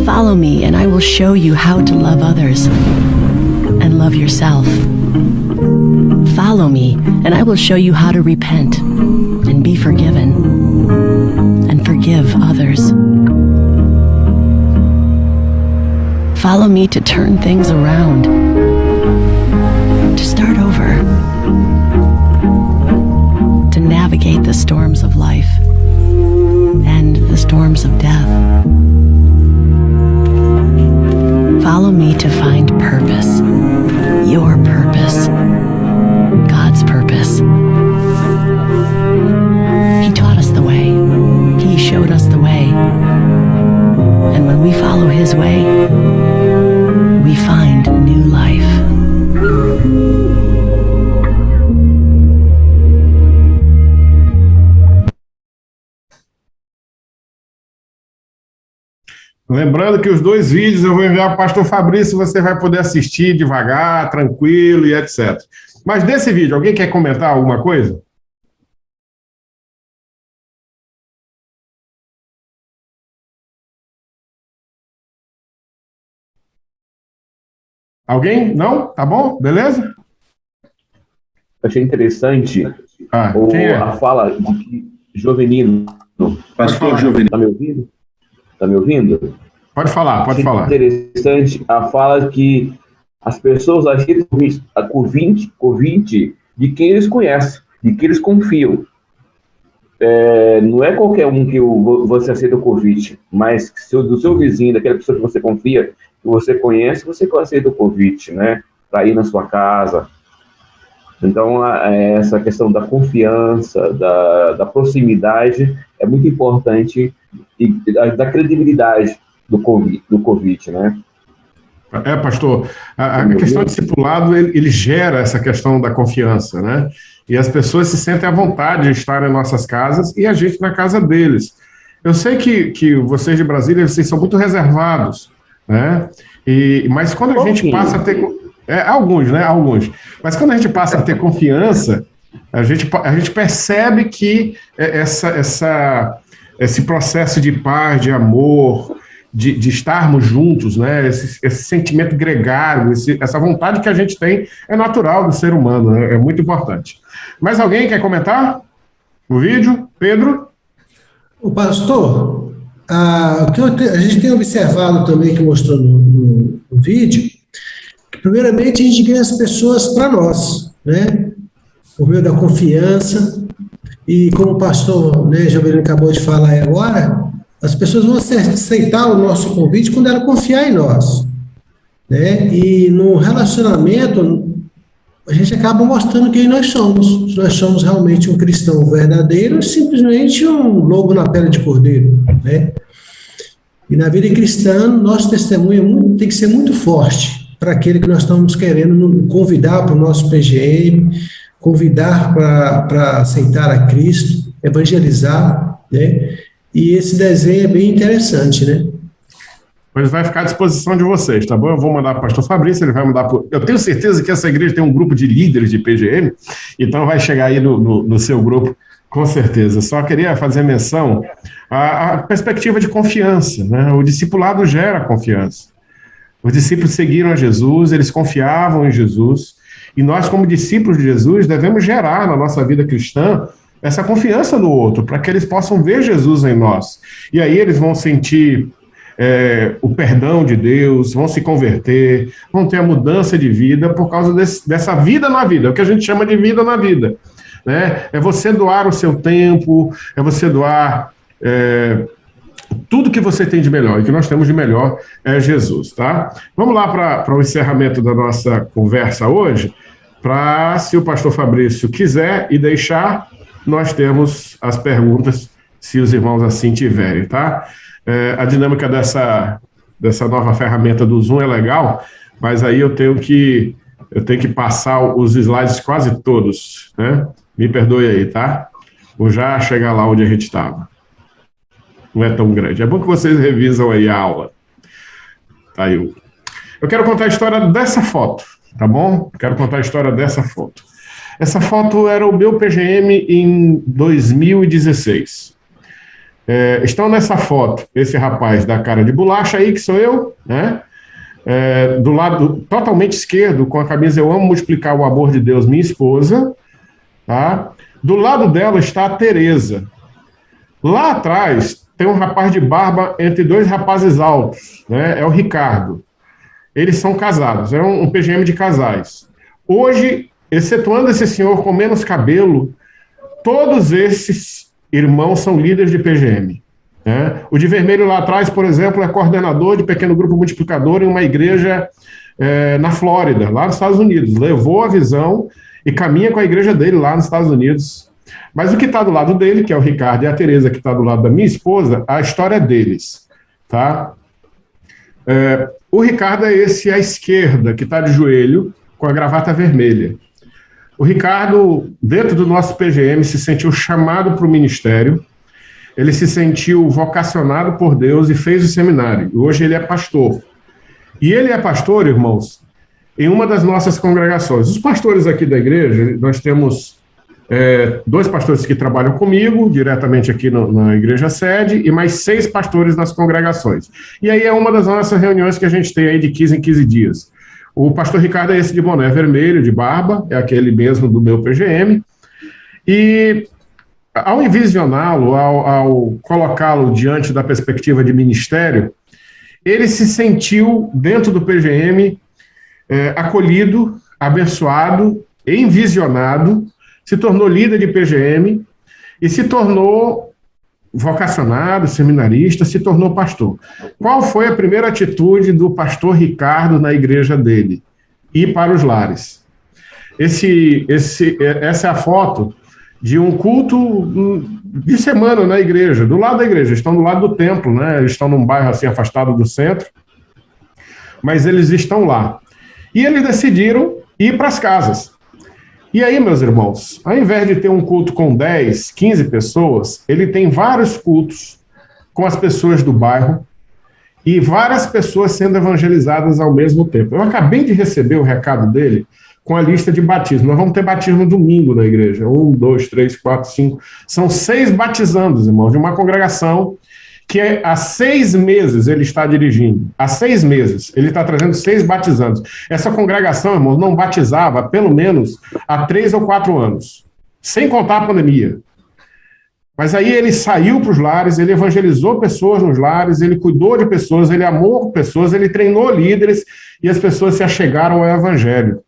Follow me, and I will show you how to love others and love yourself. Follow me, and I will show you how to repent and be forgiven and forgive others. Follow me to turn things around, to start over, to navigate the storms of life and the storms of death. Follow me to find purpose, your purpose, God's purpose. He taught us the way. He showed us the way. And when we follow his way, we find new life. Lembrando que os 2 vídeos eu vou enviar para o pastor Fabrício, você vai poder assistir devagar, tranquilo e etc. Mas desse vídeo, alguém quer comentar alguma coisa? Alguém? Não? Tá bom? Beleza? Achei interessante Quem é? a fala de Jovenino. Pastor Jovenino. Tá me ouvindo? Tá me ouvindo? Pode falar, pode falar. Interessante a fala que as pessoas agem a convite de quem eles conhecem, de quem eles confiam. Não é qualquer um que você aceita o convite, mas do seu vizinho, daquela pessoa que você confia, que você conhece, você aceita o convite, né? Para ir na sua casa. Então, essa questão da confiança, da proximidade, é muito importante, e da credibilidade do convite, né? Pastor, a questão do discipulado, ele gera essa questão da confiança, né? E as pessoas se sentem à vontade de estar em nossas casas e a gente na casa deles. Eu sei que vocês de Brasília, vocês são muito reservados, né? Mas quando a gente passa a ter... alguns, né? Alguns. Mas quando a gente passa a ter confiança, a gente percebe que esse processo de paz, de amor, de estarmos juntos, né? Esse sentimento gregário, essa vontade que a gente tem é natural do ser humano, né? É muito importante. Mais alguém quer comentar o vídeo? Pedro? O pastor, o que a gente tem observado também, que mostrou no vídeo, que primeiramente a gente ganha as pessoas para nós, né? Por meio da confiança, e como o pastor, né, Jovelino acabou de falar aí agora, as pessoas vão aceitar o nosso convite quando ela confiar em nós, né? E no relacionamento, a gente acaba mostrando quem nós somos. Se nós somos realmente um cristão verdadeiro, ou simplesmente um lobo na pele de cordeiro, né? E na vida cristã, nosso testemunho tem que ser muito forte para aquele que nós estamos querendo convidar para o nosso PGM, convidar para aceitar a Cristo, evangelizar, né? E esse desenho é bem interessante, né? Pois vai ficar à disposição de vocês, tá bom? Eu vou mandar para o pastor Fabrício, ele vai mandar Eu tenho certeza que essa igreja tem um grupo de líderes de PGM, então vai chegar aí no seu grupo, com certeza. Só queria fazer menção à perspectiva de confiança, né? O discipulado gera confiança. Os discípulos seguiram a Jesus, eles confiavam em Jesus, e nós, como discípulos de Jesus, devemos gerar na nossa vida cristã essa confiança no outro, para que eles possam ver Jesus em nós. E aí eles vão sentir o perdão de Deus, vão se converter, vão ter a mudança de vida por causa dessa vida na vida, o que a gente chama de vida na vida, né? É você doar o seu tempo, é você doar tudo que você tem de melhor, e que nós temos de melhor é Jesus, tá? Vamos lá para o encerramento da nossa conversa hoje, se o pastor Fabrício quiser e deixar, nós temos as perguntas, se os irmãos assim tiverem, tá? A dinâmica dessa nova ferramenta do Zoom é legal, mas aí eu tenho que passar os slides quase todos, né? Me perdoe aí, tá? Vou já chegar lá onde a gente estava. não é tão grande. É bom que vocês revisam aí a aula. Tá aí. Eu quero contar a história dessa foto, tá bom? Quero contar a história dessa foto. Essa foto era o meu PGM em 2016. Estão nessa foto esse rapaz da cara de bolacha aí, que sou eu, né? Do lado totalmente esquerdo, com a camisa "Eu amo multiplicar o amor de Deus", minha esposa, tá? Do lado dela está a Tereza. Lá atrás tem um rapaz de barba entre dois rapazes altos, né? É o Ricardo. Eles são casados, é um PGM de casais. Hoje, excetuando esse senhor com menos cabelo, todos esses irmãos são líderes de PGM. Né? O de vermelho lá atrás, por exemplo, é coordenador de pequeno grupo multiplicador em uma igreja na Flórida, lá nos Estados Unidos. Levou a visão e caminha com a igreja dele lá nos Estados Unidos. Mas o que está do lado dele, que é o Ricardo, e a Tereza, que está do lado da minha esposa, a história é deles. Tá? O Ricardo é esse à esquerda, que está de joelho, com a gravata vermelha. O Ricardo, dentro do nosso PGM, se sentiu chamado para o ministério, ele se sentiu vocacionado por Deus e fez o seminário. Hoje ele é pastor. E ele é pastor, irmãos, em uma das nossas congregações. Os pastores aqui da igreja, nós temos 2 pastores que trabalham comigo, diretamente aqui na igreja sede, e mais 6 pastores nas congregações. E aí é uma das nossas reuniões que a gente tem aí de 15 em 15 dias. O pastor Ricardo é esse de boné vermelho, de barba, é aquele mesmo do meu PGM, e ao envisioná-lo, ao colocá-lo diante da perspectiva de ministério, ele se sentiu, dentro do PGM, acolhido, abençoado, envisionado, se tornou líder de PGM e se tornou vocacionado, seminarista, se tornou pastor. Qual foi a primeira atitude do pastor Ricardo na igreja dele? Ir para os lares. Essa é a foto de um culto de semana na igreja, do lado da igreja, estão do lado do templo, né? Eles estão num bairro assim afastado do centro, mas eles estão lá. E eles decidiram ir para as casas. E aí, meus irmãos, ao invés de ter um culto com 10, 15 pessoas, ele tem vários cultos com as pessoas do bairro e várias pessoas sendo evangelizadas ao mesmo tempo. Eu acabei de receber o recado dele com a lista de batismo. Nós vamos ter batismo domingo na igreja. 1, 2, 3, 4, 5. São 6 batizandos, irmãos, de uma congregação que há 6 meses ele está dirigindo. Há 6 meses ele está trazendo 6 batizandos. Essa congregação, irmãos, não batizava pelo menos há 3 ou 4 anos, sem contar a pandemia. Mas aí ele saiu para os lares, ele evangelizou pessoas nos lares, ele cuidou de pessoas, ele amou pessoas, ele treinou líderes e as pessoas se achegaram ao evangelho.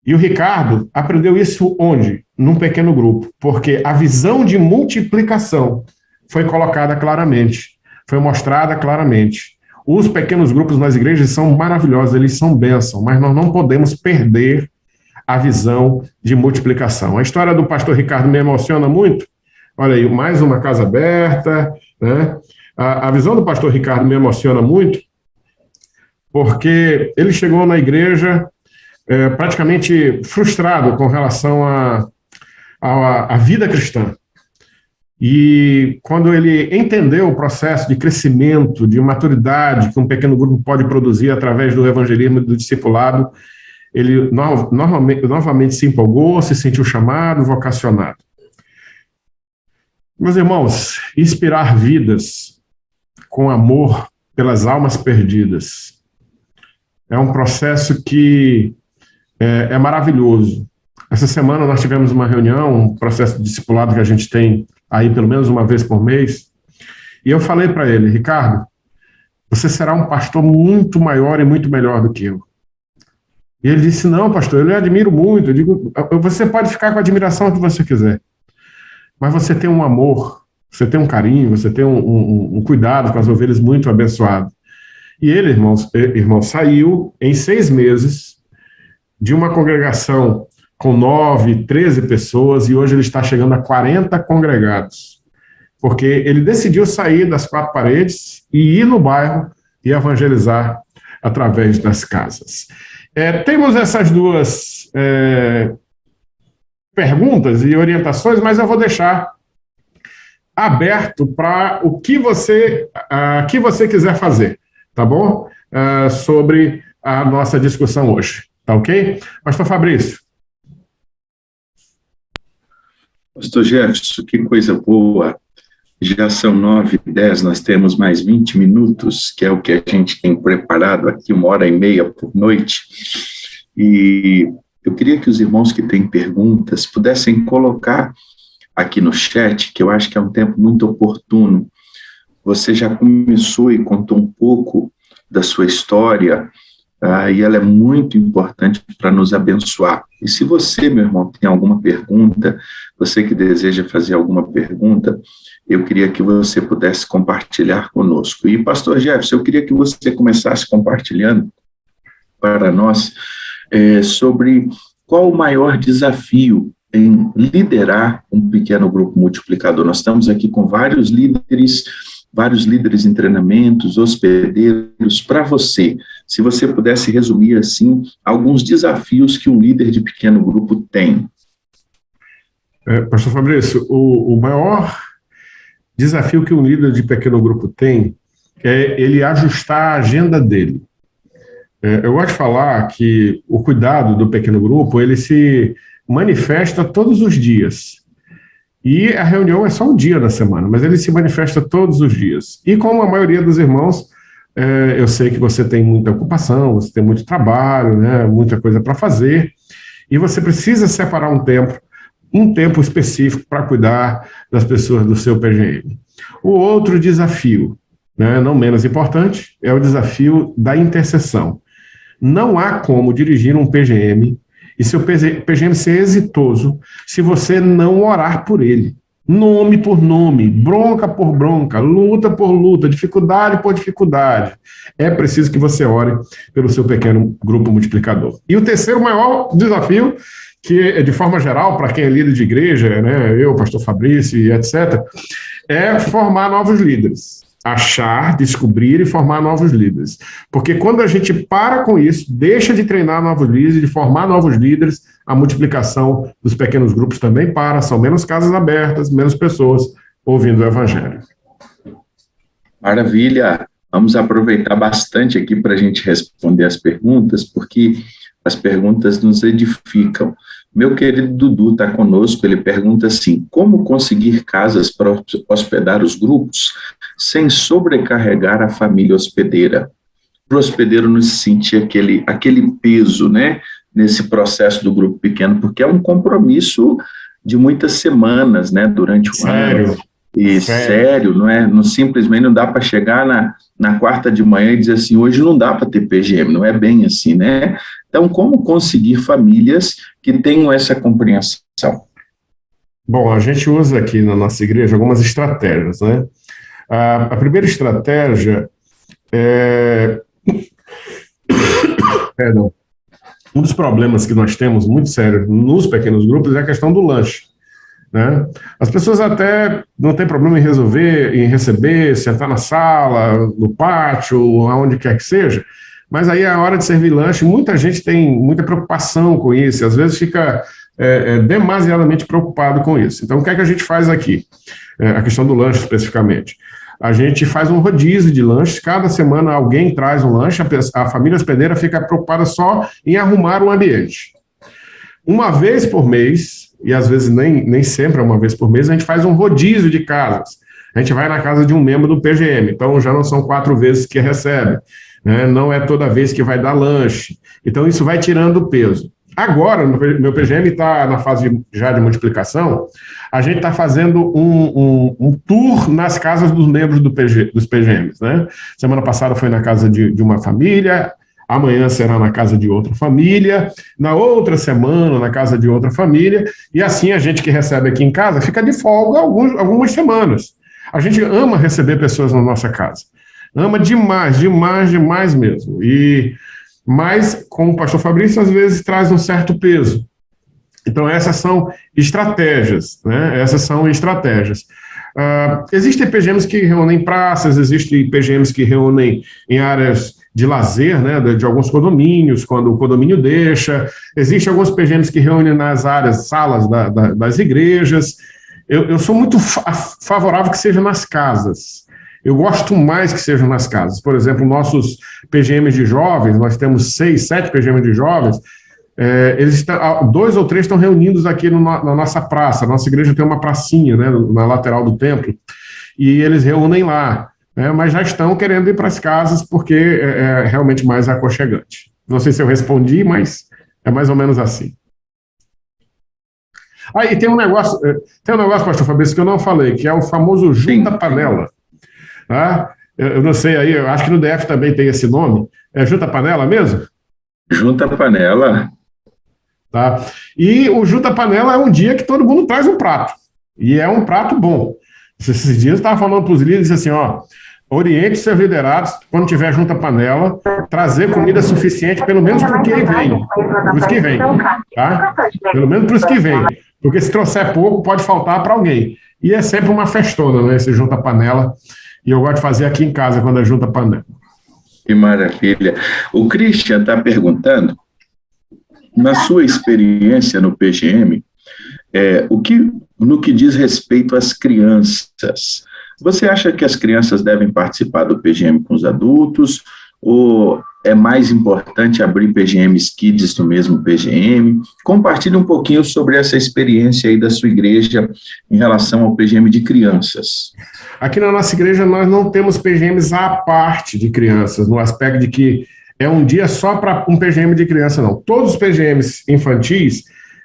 E o Ricardo aprendeu isso onde? Num pequeno grupo, porque a visão de multiplicação foi colocada claramente, foi mostrada claramente. Os pequenos grupos nas igrejas são maravilhosos, eles são bênção, mas nós não podemos perder a visão de multiplicação. A história do pastor Ricardo me emociona muito. Olha aí, mais uma casa aberta, né? A visão do pastor Ricardo me emociona muito, porque ele chegou na igreja praticamente frustrado com relação à vida cristã. E quando ele entendeu o processo de crescimento, de maturidade que um pequeno grupo pode produzir através do evangelismo e do discipulado, ele novamente se empolgou, se sentiu chamado, vocacionado. Meus irmãos, inspirar vidas com amor pelas almas perdidas é um processo que é maravilhoso. Essa semana nós tivemos uma reunião, um processo de discipulado que a gente tem aí pelo menos uma vez por mês, e eu falei para ele: Ricardo, você será um pastor muito maior e muito melhor do que eu. E ele disse: não, pastor, eu lhe admiro muito. Eu digo: você pode ficar com a admiração que você quiser, mas você tem um amor, você tem um carinho, você tem um cuidado com as ovelhas muito abençoado. E ele, irmão, saiu em 6 meses de uma congregação com 9, 13 pessoas, e hoje ele está chegando a 40 congregados, porque ele decidiu sair das 4 paredes e ir no bairro e evangelizar através das casas. Temos essas 2 perguntas e orientações, mas eu vou deixar aberto para o que você quiser fazer, tá bom? Sobre a nossa discussão hoje, tá ok? Pastor Fabrício. Pastor Jefferson, que coisa boa. Já são 9h10, nós temos mais 20 minutos, que é o que a gente tem preparado aqui, 1h30 por noite. E eu queria que os irmãos que têm perguntas pudessem colocar aqui no chat, que eu acho que é um tempo muito oportuno. Você já começou e contou um pouco da sua história, e ela é muito importante para nos abençoar. E se você, meu irmão, tem alguma pergunta, você que deseja fazer alguma pergunta, eu queria que você pudesse compartilhar conosco. E, pastor Jefferson, eu queria que você começasse compartilhando para nós sobre qual o maior desafio em liderar um pequeno grupo multiplicador. Nós estamos aqui com vários líderes em treinamentos, hospedeiros. Para você, se você pudesse resumir assim, alguns desafios que um líder de pequeno grupo tem. Pastor Fabrício, o maior desafio que um líder de pequeno grupo tem é ele ajustar a agenda dele. Eu gosto de falar que o cuidado do pequeno grupo, ele se manifesta todos os dias. E a reunião é só um dia da semana, mas ele se manifesta todos os dias. E como a maioria dos irmãos, eu sei que você tem muita ocupação, você tem muito trabalho, né, muita coisa para fazer, e você precisa separar um tempo específico para cuidar das pessoas do seu PGM. O outro desafio, né, não menos importante, é o desafio da intercessão. Não há como dirigir um PGM e seu PGM ser exitoso se você não orar por ele. Nome por nome, bronca por bronca, luta por luta, dificuldade por dificuldade. É preciso que você ore pelo seu pequeno grupo multiplicador. E o terceiro maior desafio, que de forma geral, para quem é líder de igreja, né, eu, pastor Fabrício e etc., é formar novos líderes. Achar, descobrir e formar novos líderes. Porque quando a gente para com isso, deixa de treinar novos líderes, de formar novos líderes, a multiplicação dos pequenos grupos também para, são menos casas abertas, menos pessoas ouvindo o evangelho. Maravilha! Vamos aproveitar bastante aqui para a gente responder as perguntas, porque as perguntas nos edificam. Meu querido Dudu está conosco, ele pergunta assim: como conseguir casas para hospedar os grupos sem sobrecarregar a família hospedeira? Para o hospedeiro não se sentir aquele peso, né, nesse processo do grupo pequeno, porque é um compromisso de muitas semanas, né, durante o ano. E sério, não é? Não, simplesmente não dá para chegar na quarta de manhã e dizer assim, hoje não dá para ter PGM, não é bem assim, né? Então, como conseguir famílias que tenham essa compreensão? Bom, a gente usa aqui na nossa igreja algumas estratégias, né? A primeira estratégia é... Perdão. Um dos problemas que nós temos muito sérios nos pequenos grupos é a questão do lanche, né? As pessoas até não têm problema em receber, sentar na sala, no pátio, aonde quer que seja, mas aí a hora de servir lanche, muita gente tem muita preocupação com isso, às vezes fica demasiadamente preocupado com isso. Então, o que é que a gente faz aqui? A questão do lanche especificamente. A gente faz um rodízio de lanches, cada semana alguém traz um lanche, a família hospedeira fica preocupada só em arrumar o ambiente. Uma vez por mês, e às vezes nem sempre é uma vez por mês, a gente faz um rodízio de casas. A gente vai na casa de um membro do PGM, então já não são 4 vezes que recebe, né? Não é toda vez que vai dar lanche. Então isso vai tirando o peso. Agora, meu PGM está na fase já de multiplicação, a gente está fazendo um tour nas casas dos membros dos PGMs, né? Semana passada foi na casa de uma família, amanhã será na casa de outra família, na outra semana na casa de outra família, e assim a gente que recebe aqui em casa fica de folga algumas semanas. A gente ama receber pessoas na nossa casa. Ama demais, demais, demais mesmo. Mas, como o pastor Fabrício, às vezes traz um certo peso. Então, essas são estratégias, né? Essas são estratégias. Existem PGMs que reúnem praças, existem PGMs que reúnem em áreas de lazer, né, de alguns condomínios, quando o condomínio deixa. Existem alguns PGMs que reúnem nas áreas, salas das igrejas. eu sou muito favorável que seja nas casas. Eu gosto mais que sejam nas casas. Por exemplo, nossos PGMs de jovens, nós temos 6, 7 PGMs de jovens, eles 2 ou 3 estão reunidos aqui na nossa praça. A nossa igreja tem uma pracinha, né, na lateral do templo, e eles reúnem lá, né, mas já estão querendo ir para as casas porque é realmente mais aconchegante. Não sei se eu respondi, mas é mais ou menos assim. E tem um negócio, pastor Fabrício, que eu não falei, que é o famoso junta-panela. Tá? Eu não sei aí, eu acho que no DF também tem esse nome. É junta-panela mesmo? Junta-panela. Tá? E o junta-panela é um dia que todo mundo traz um prato. E é um prato bom. Esses dias eu estava falando para os líderes assim, oriente seus liderados, quando tiver junta-panela, trazer comida suficiente, pelo menos para quem vem. Para os que vêm. Tá? Pelo menos para os que vêm. Porque se trouxer pouco, pode faltar para alguém. E é sempre uma festona, né, esse junta-panela. E eu gosto de fazer aqui em casa, quando é junta-panela. Que maravilha. O Christian está perguntando, na sua experiência no PGM, no que diz respeito às crianças, você acha que as crianças devem participar do PGM com os adultos, ou é mais importante abrir PGMs Kids no mesmo PGM? Compartilhe um pouquinho sobre essa experiência aí da sua igreja em relação ao PGM de crianças. Aqui na nossa igreja nós não temos PGMs à parte de crianças, no aspecto de que é um dia só para um PGM de criança, não. Todos os PGMs infantis,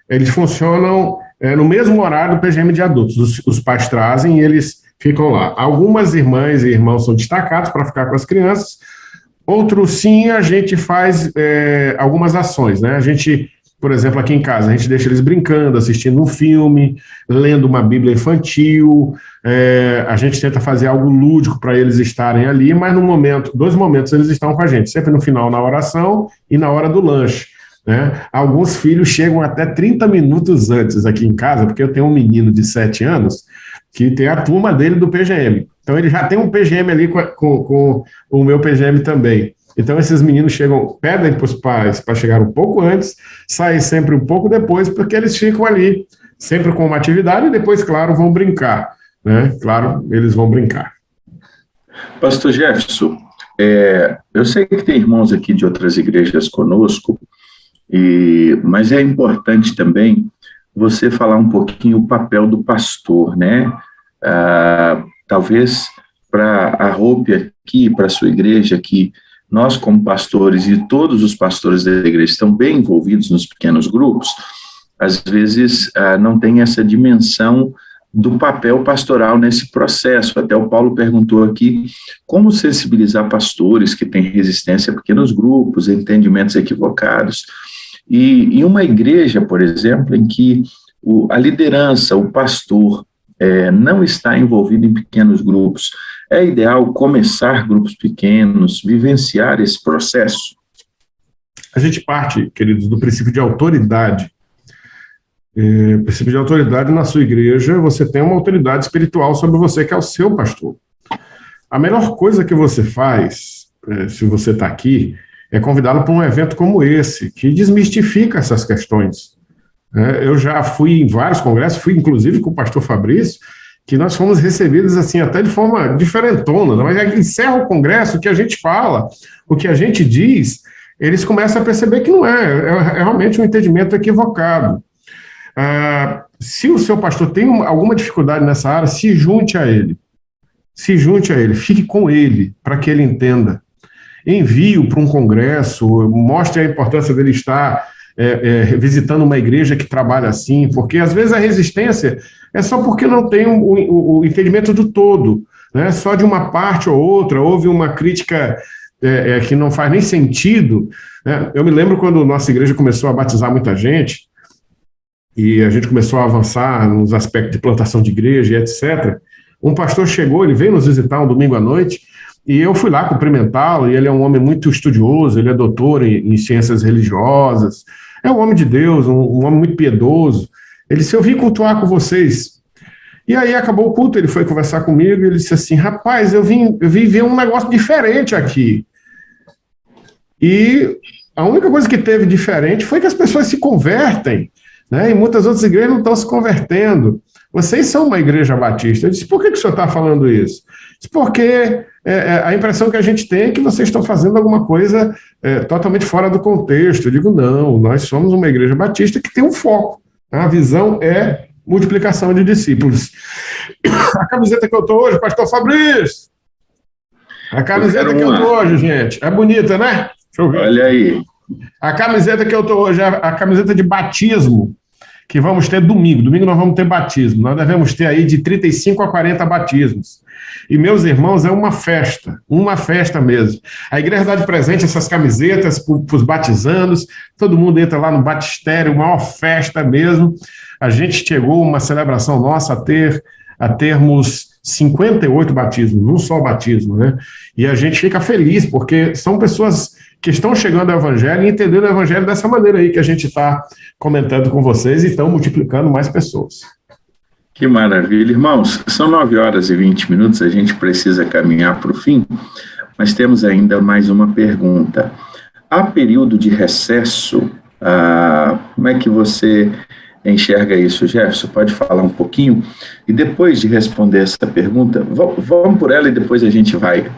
eles funcionam no mesmo horário do PGM de adultos. Os pais trazem e eles ficam lá. Algumas irmãs e irmãos são destacados para ficar com as crianças, outros sim, a gente faz algumas ações, né? A gente, por exemplo, aqui em casa, a gente deixa eles brincando, assistindo um filme, lendo uma Bíblia infantil, a gente tenta fazer algo lúdico para eles estarem ali, mas dois momentos eles estão com a gente, sempre no final, na oração e na hora do lanche, né? Alguns filhos chegam até 30 minutos antes aqui em casa, porque eu tenho um menino de 7 anos que tem a turma dele do PGM. Então, ele já tem um PGM ali com o meu PGM também. Então, esses meninos pedem para os pais para chegar um pouco antes, saem sempre um pouco depois, porque eles ficam ali, sempre com uma atividade, e depois, claro, vão brincar, né? Claro, eles vão brincar. Pastor Jefferson, eu sei que tem irmãos aqui de outras igrejas conosco, mas é importante também você falar um pouquinho o papel do pastor, né? Talvez para a Hope aqui, para a sua igreja, que nós como pastores e todos os pastores da igreja estão bem envolvidos nos pequenos grupos, às vezes não tem essa dimensão do papel pastoral nesse processo. Até o Paulo perguntou aqui como sensibilizar pastores que têm resistência a pequenos grupos, entendimentos equivocados. E em uma igreja, por exemplo, em que a liderança, o pastor, não está envolvido em pequenos grupos, é ideal começar grupos pequenos, vivenciar esse processo? A gente parte, queridos, do princípio de autoridade. O princípio de autoridade na sua igreja, você tem uma autoridade espiritual sobre você, que é o seu pastor. A melhor coisa que você faz, se você está aqui, é convidá-lo para um evento como esse, que desmistifica essas questões. Eu já fui em vários congressos, fui inclusive com o pastor Fabrício, que nós fomos recebidos assim até de forma diferentona, mas aí encerra o congresso, o que a gente fala, o que a gente diz, eles começam a perceber que não é realmente um entendimento equivocado. Se o seu pastor tem alguma dificuldade nessa área, se junte a ele, fique com ele, para que ele entenda. Envie-o para um congresso, mostre a importância dele estar visitando uma igreja que trabalha assim, porque às vezes a resistência é só porque não tem o entendimento do todo, né? Só de uma parte ou outra, houve uma crítica que não faz nem sentido, né? Eu me lembro quando nossa igreja começou a batizar muita gente, e a gente começou a avançar nos aspectos de plantação de igreja e etc., um pastor chegou, ele veio nos visitar um domingo à noite, e eu fui lá cumprimentá-lo, e ele é um homem muito estudioso, ele é doutor em ciências religiosas, é um homem de Deus, um homem muito piedoso. Ele disse, eu vim cultuar com vocês. E aí acabou o culto, ele foi conversar comigo, e ele disse assim, rapaz, eu vim ver um negócio diferente aqui. E a única coisa que teve diferente foi que as pessoas se convertem, né? E muitas outras igrejas não estão se convertendo. vocês são uma igreja batista. Eu disse, por que o senhor está falando isso? Eu disse, porque a impressão que a gente tem é que vocês estão fazendo alguma coisa totalmente fora do contexto. Eu digo, não, nós somos uma igreja batista que tem um foco. A visão é multiplicação de discípulos. A camiseta que eu estou hoje, pastor Fabrício, a camiseta que eu estou hoje, gente, é bonita, né? Deixa eu ver. Olha aí. A camiseta que eu estou hoje é a camiseta de batismo, que vamos ter domingo. Domingo nós vamos ter batismo. Nós devemos ter aí de 35 a 40 batismos. E, meus irmãos, é uma festa mesmo. A igreja dá de presente essas camisetas para os batizandos, todo mundo entra lá no batistério, maior festa mesmo. A gente chegou uma celebração nossa a termos 58 batismos, um só batismo, né? E a gente fica feliz, porque são pessoas que estão chegando ao Evangelho e entendendo o Evangelho dessa maneira aí que a gente está comentando com vocês e estão multiplicando mais pessoas. Que maravilha. Irmãos, são 9h20, a gente precisa caminhar para o fim, mas temos ainda mais uma pergunta. Há período de recesso? Como é que você enxerga isso, Jefferson? Pode falar um pouquinho? E depois de responder essa pergunta, vamos por ela e depois a gente vai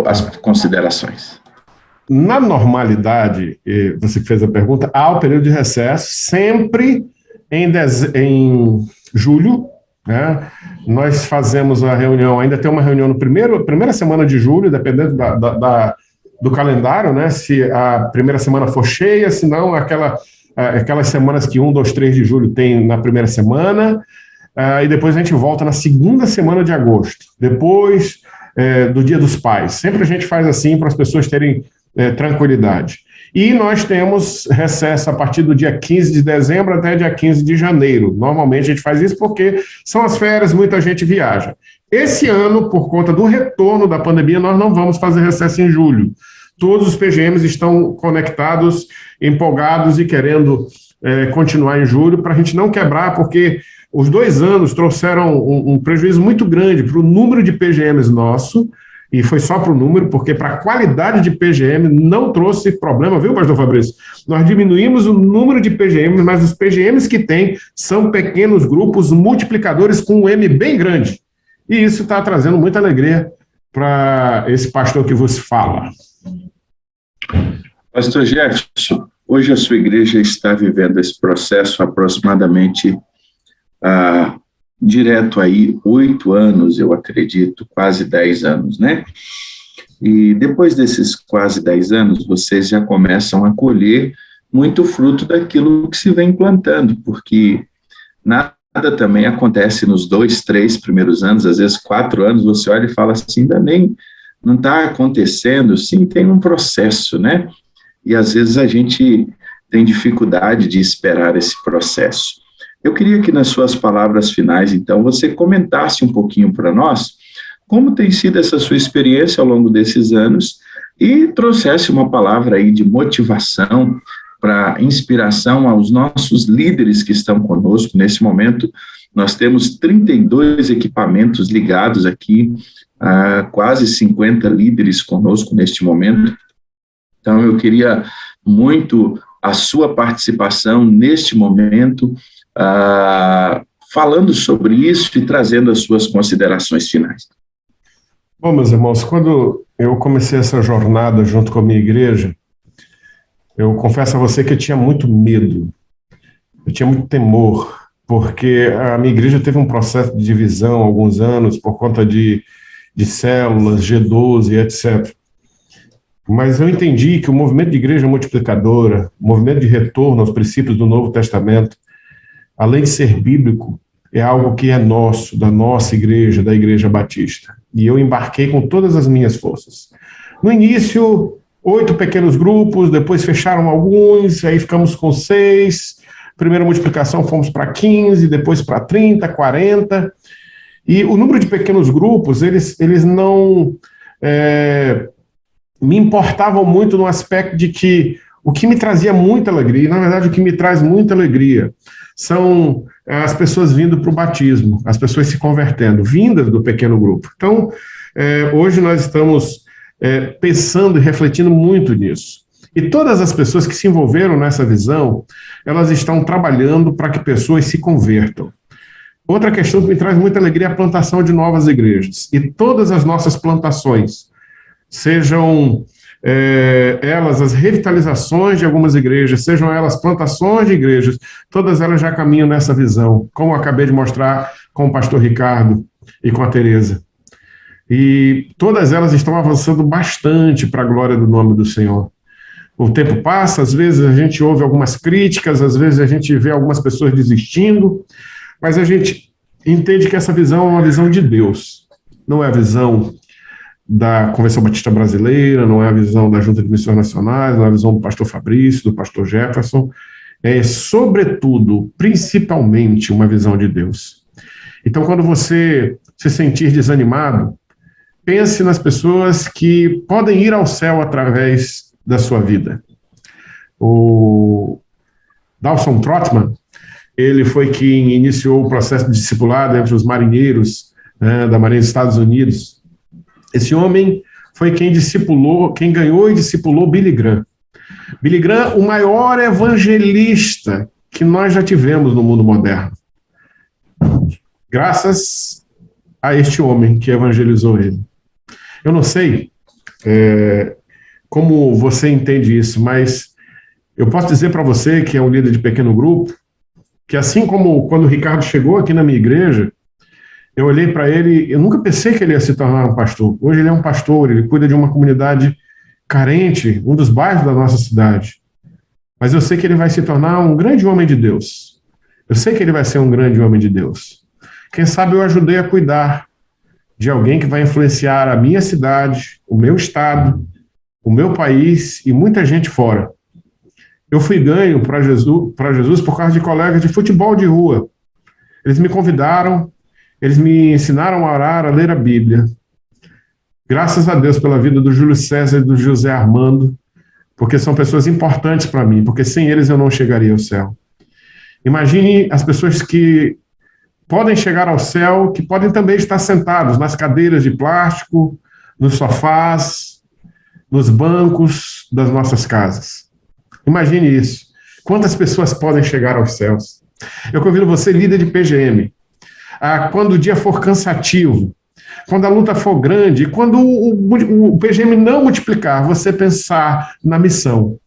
às considerações. Na normalidade, você que fez a pergunta, há o período de recesso, sempre em julho, né? Nós fazemos a reunião, ainda tem uma reunião na primeira semana de julho, dependendo do calendário, né? Se a primeira semana for cheia, se não, aquelas semanas que 1, 2, 3 de julho tem na primeira semana, e depois a gente volta na segunda semana de agosto, depois do Dia dos Pais. Sempre a gente faz assim para as pessoas terem tranquilidade. E nós temos recesso a partir do dia 15 de dezembro até dia 15 de janeiro. Normalmente a gente faz isso porque são as férias, muita gente viaja. Esse ano, por conta do retorno da pandemia, nós não vamos fazer recesso em julho. Todos os PGMs estão conectados, empolgados e querendo continuar em julho para a gente não quebrar, porque os 2 anos trouxeram um prejuízo muito grande para o número de PGMs nosso, e foi só para o número, porque para a qualidade de PGM não trouxe problema, viu, pastor Fabrício? Nós diminuímos o número de PGMs, mas os PGMs que tem são pequenos grupos multiplicadores com um M bem grande. E isso está trazendo muita alegria para esse pastor que vos fala. Pastor Jefferson, hoje a sua igreja está vivendo esse processo aproximadamente direto aí 8 anos, eu acredito, quase 10 anos, né? E depois desses quase 10 anos, vocês já começam a colher muito fruto daquilo que se vem plantando, porque nada também acontece nos 2, 3 primeiros anos, às vezes 4 anos, você olha e fala assim, ainda nem não está acontecendo, sim, tem um processo, né? E às vezes a gente tem dificuldade de esperar esse processo. Eu queria que nas suas palavras finais, então, você comentasse um pouquinho para nós como tem sido essa sua experiência ao longo desses anos e trouxesse uma palavra aí de motivação para inspiração aos nossos líderes que estão conosco nesse momento. Nós temos 32 equipamentos ligados aqui, quase 50 líderes conosco neste momento. Então, eu queria muito a sua participação neste momento, falando sobre isso e trazendo as suas considerações finais. Bom, meus irmãos, quando eu comecei essa jornada junto com a minha igreja, eu confesso a você que eu tinha muito medo, eu tinha muito temor, porque a minha igreja teve um processo de divisão há alguns anos por conta de células, G12, etc. Mas eu entendi que o movimento de igreja multiplicadora, o movimento de retorno aos princípios do Novo Testamento, além de ser bíblico, é algo que é nosso, da nossa igreja, da Igreja Batista. E eu embarquei com todas as minhas forças. No início, 8 pequenos grupos, depois fecharam alguns, aí ficamos com 6. Primeira multiplicação fomos para 15, depois para 30, 40. E o número de pequenos grupos, eles não me importavam muito no aspecto de que o que me trazia muita alegria, e na verdade o que me traz muita alegria, são as pessoas vindo para o batismo, as pessoas se convertendo, vindas do pequeno grupo. Então, hoje nós estamos pensando e refletindo muito nisso. E todas as pessoas que se envolveram nessa visão, elas estão trabalhando para que pessoas se convertam. Outra questão que me traz muita alegria é a plantação de novas igrejas. E todas as nossas plantações, sejam elas as revitalizações de algumas igrejas, sejam elas plantações de igrejas, todas elas já caminham nessa visão, como eu acabei de mostrar com o pastor Ricardo e com a Tereza. E todas elas estão avançando bastante para a glória do nome do Senhor. O tempo passa, às vezes a gente ouve algumas críticas, às vezes a gente vê algumas pessoas desistindo, mas a gente entende que essa visão é uma visão de Deus, não é a visão da Convenção Batista Brasileira, não é a visão da Junta de Missões Nacionais, não é a visão do pastor Fabrício, do pastor Jefferson, é sobretudo, principalmente, uma visão de Deus. Então, quando você se sentir desanimado, pense nas pessoas que podem ir ao céu através da sua vida. O Dawson Trotman, ele foi quem iniciou o processo de discipulado entre os marinheiros, da Marinha dos Estados Unidos. Esse homem foi quem ganhou e discipulou Billy Graham. Billy Graham, o maior evangelista que nós já tivemos no mundo moderno. Graças a este homem que evangelizou ele. Eu não sei como você entende isso, mas eu posso dizer para você, que é um líder de pequeno grupo, que assim como quando o Ricardo chegou aqui na minha igreja, eu olhei para ele, eu nunca pensei que ele ia se tornar um pastor. Hoje ele é um pastor, ele cuida de uma comunidade carente, um dos bairros da nossa cidade. Mas eu sei que ele vai se tornar um grande homem de Deus. Eu sei que ele vai ser um grande homem de Deus. Quem sabe eu ajudei a cuidar de alguém que vai influenciar a minha cidade, o meu estado, o meu país e muita gente fora. Eu fui ganho para Jesus por causa de colegas de futebol de rua. Eles me convidaram, eles me ensinaram a orar, a ler a Bíblia. Graças a Deus pela vida do Júlio César e do José Armando, porque são pessoas importantes para mim, porque sem eles eu não chegaria ao céu. Imagine as pessoas que podem chegar ao céu, que podem também estar sentados nas cadeiras de plástico, nos sofás, nos bancos das nossas casas. Imagine isso. Quantas pessoas podem chegar aos céus? Eu convido você, líder de PGM, quando o dia for cansativo, quando a luta for grande, quando o PGM não multiplicar, você pensar na missão.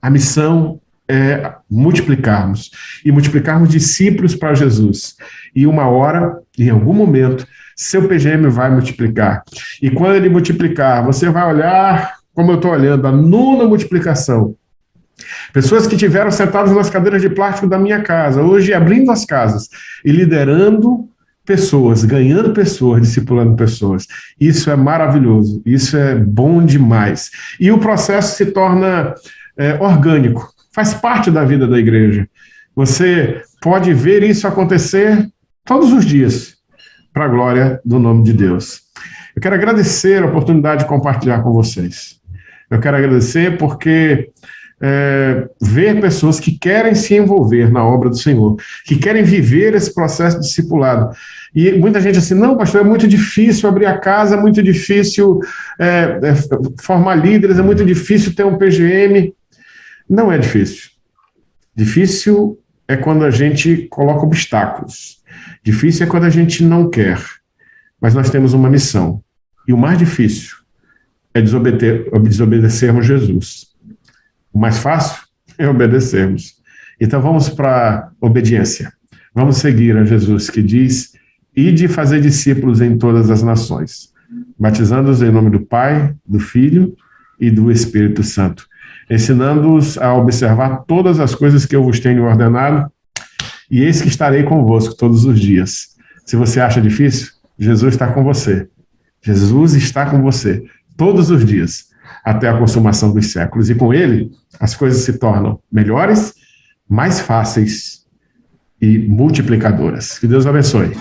A missão é multiplicarmos, e multiplicarmos discípulos para Jesus. E uma hora, em algum momento, seu PGM vai multiplicar. E quando ele multiplicar, você vai olhar, como eu estou olhando, a 9ª multiplicação. Pessoas que tiveram sentadas nas cadeiras de plástico da minha casa, hoje abrindo as casas e liderando pessoas, ganhando pessoas, discipulando pessoas. Isso é maravilhoso, isso é bom demais. E o processo se torna orgânico, faz parte da vida da igreja. Você pode ver isso acontecer todos os dias, para a glória do nome de Deus. Eu quero agradecer a oportunidade de compartilhar com vocês. Eu quero agradecer porque ver pessoas que querem se envolver na obra do Senhor, que querem viver esse processo de discipulado. E muita gente assim, não, pastor, é muito difícil abrir a casa, é muito difícil formar líderes, é muito difícil ter um PGM. Não é difícil. Difícil é quando a gente coloca obstáculos. Difícil é quando a gente não quer. Mas nós temos uma missão. E o mais difícil é desobedecermos Jesus. O mais fácil é obedecermos. Então vamos para a obediência. Vamos seguir a Jesus, que diz: ide fazer discípulos em todas as nações, batizando-os em nome do Pai, do Filho e do Espírito Santo, ensinando-os a observar todas as coisas que eu vos tenho ordenado, e eis que estarei convosco todos os dias. Se você acha difícil, Jesus está com você. Jesus está com você todos os dias, até a consumação dos séculos. E com ele, as coisas se tornam melhores, mais fáceis e multiplicadoras. Que Deus abençoe.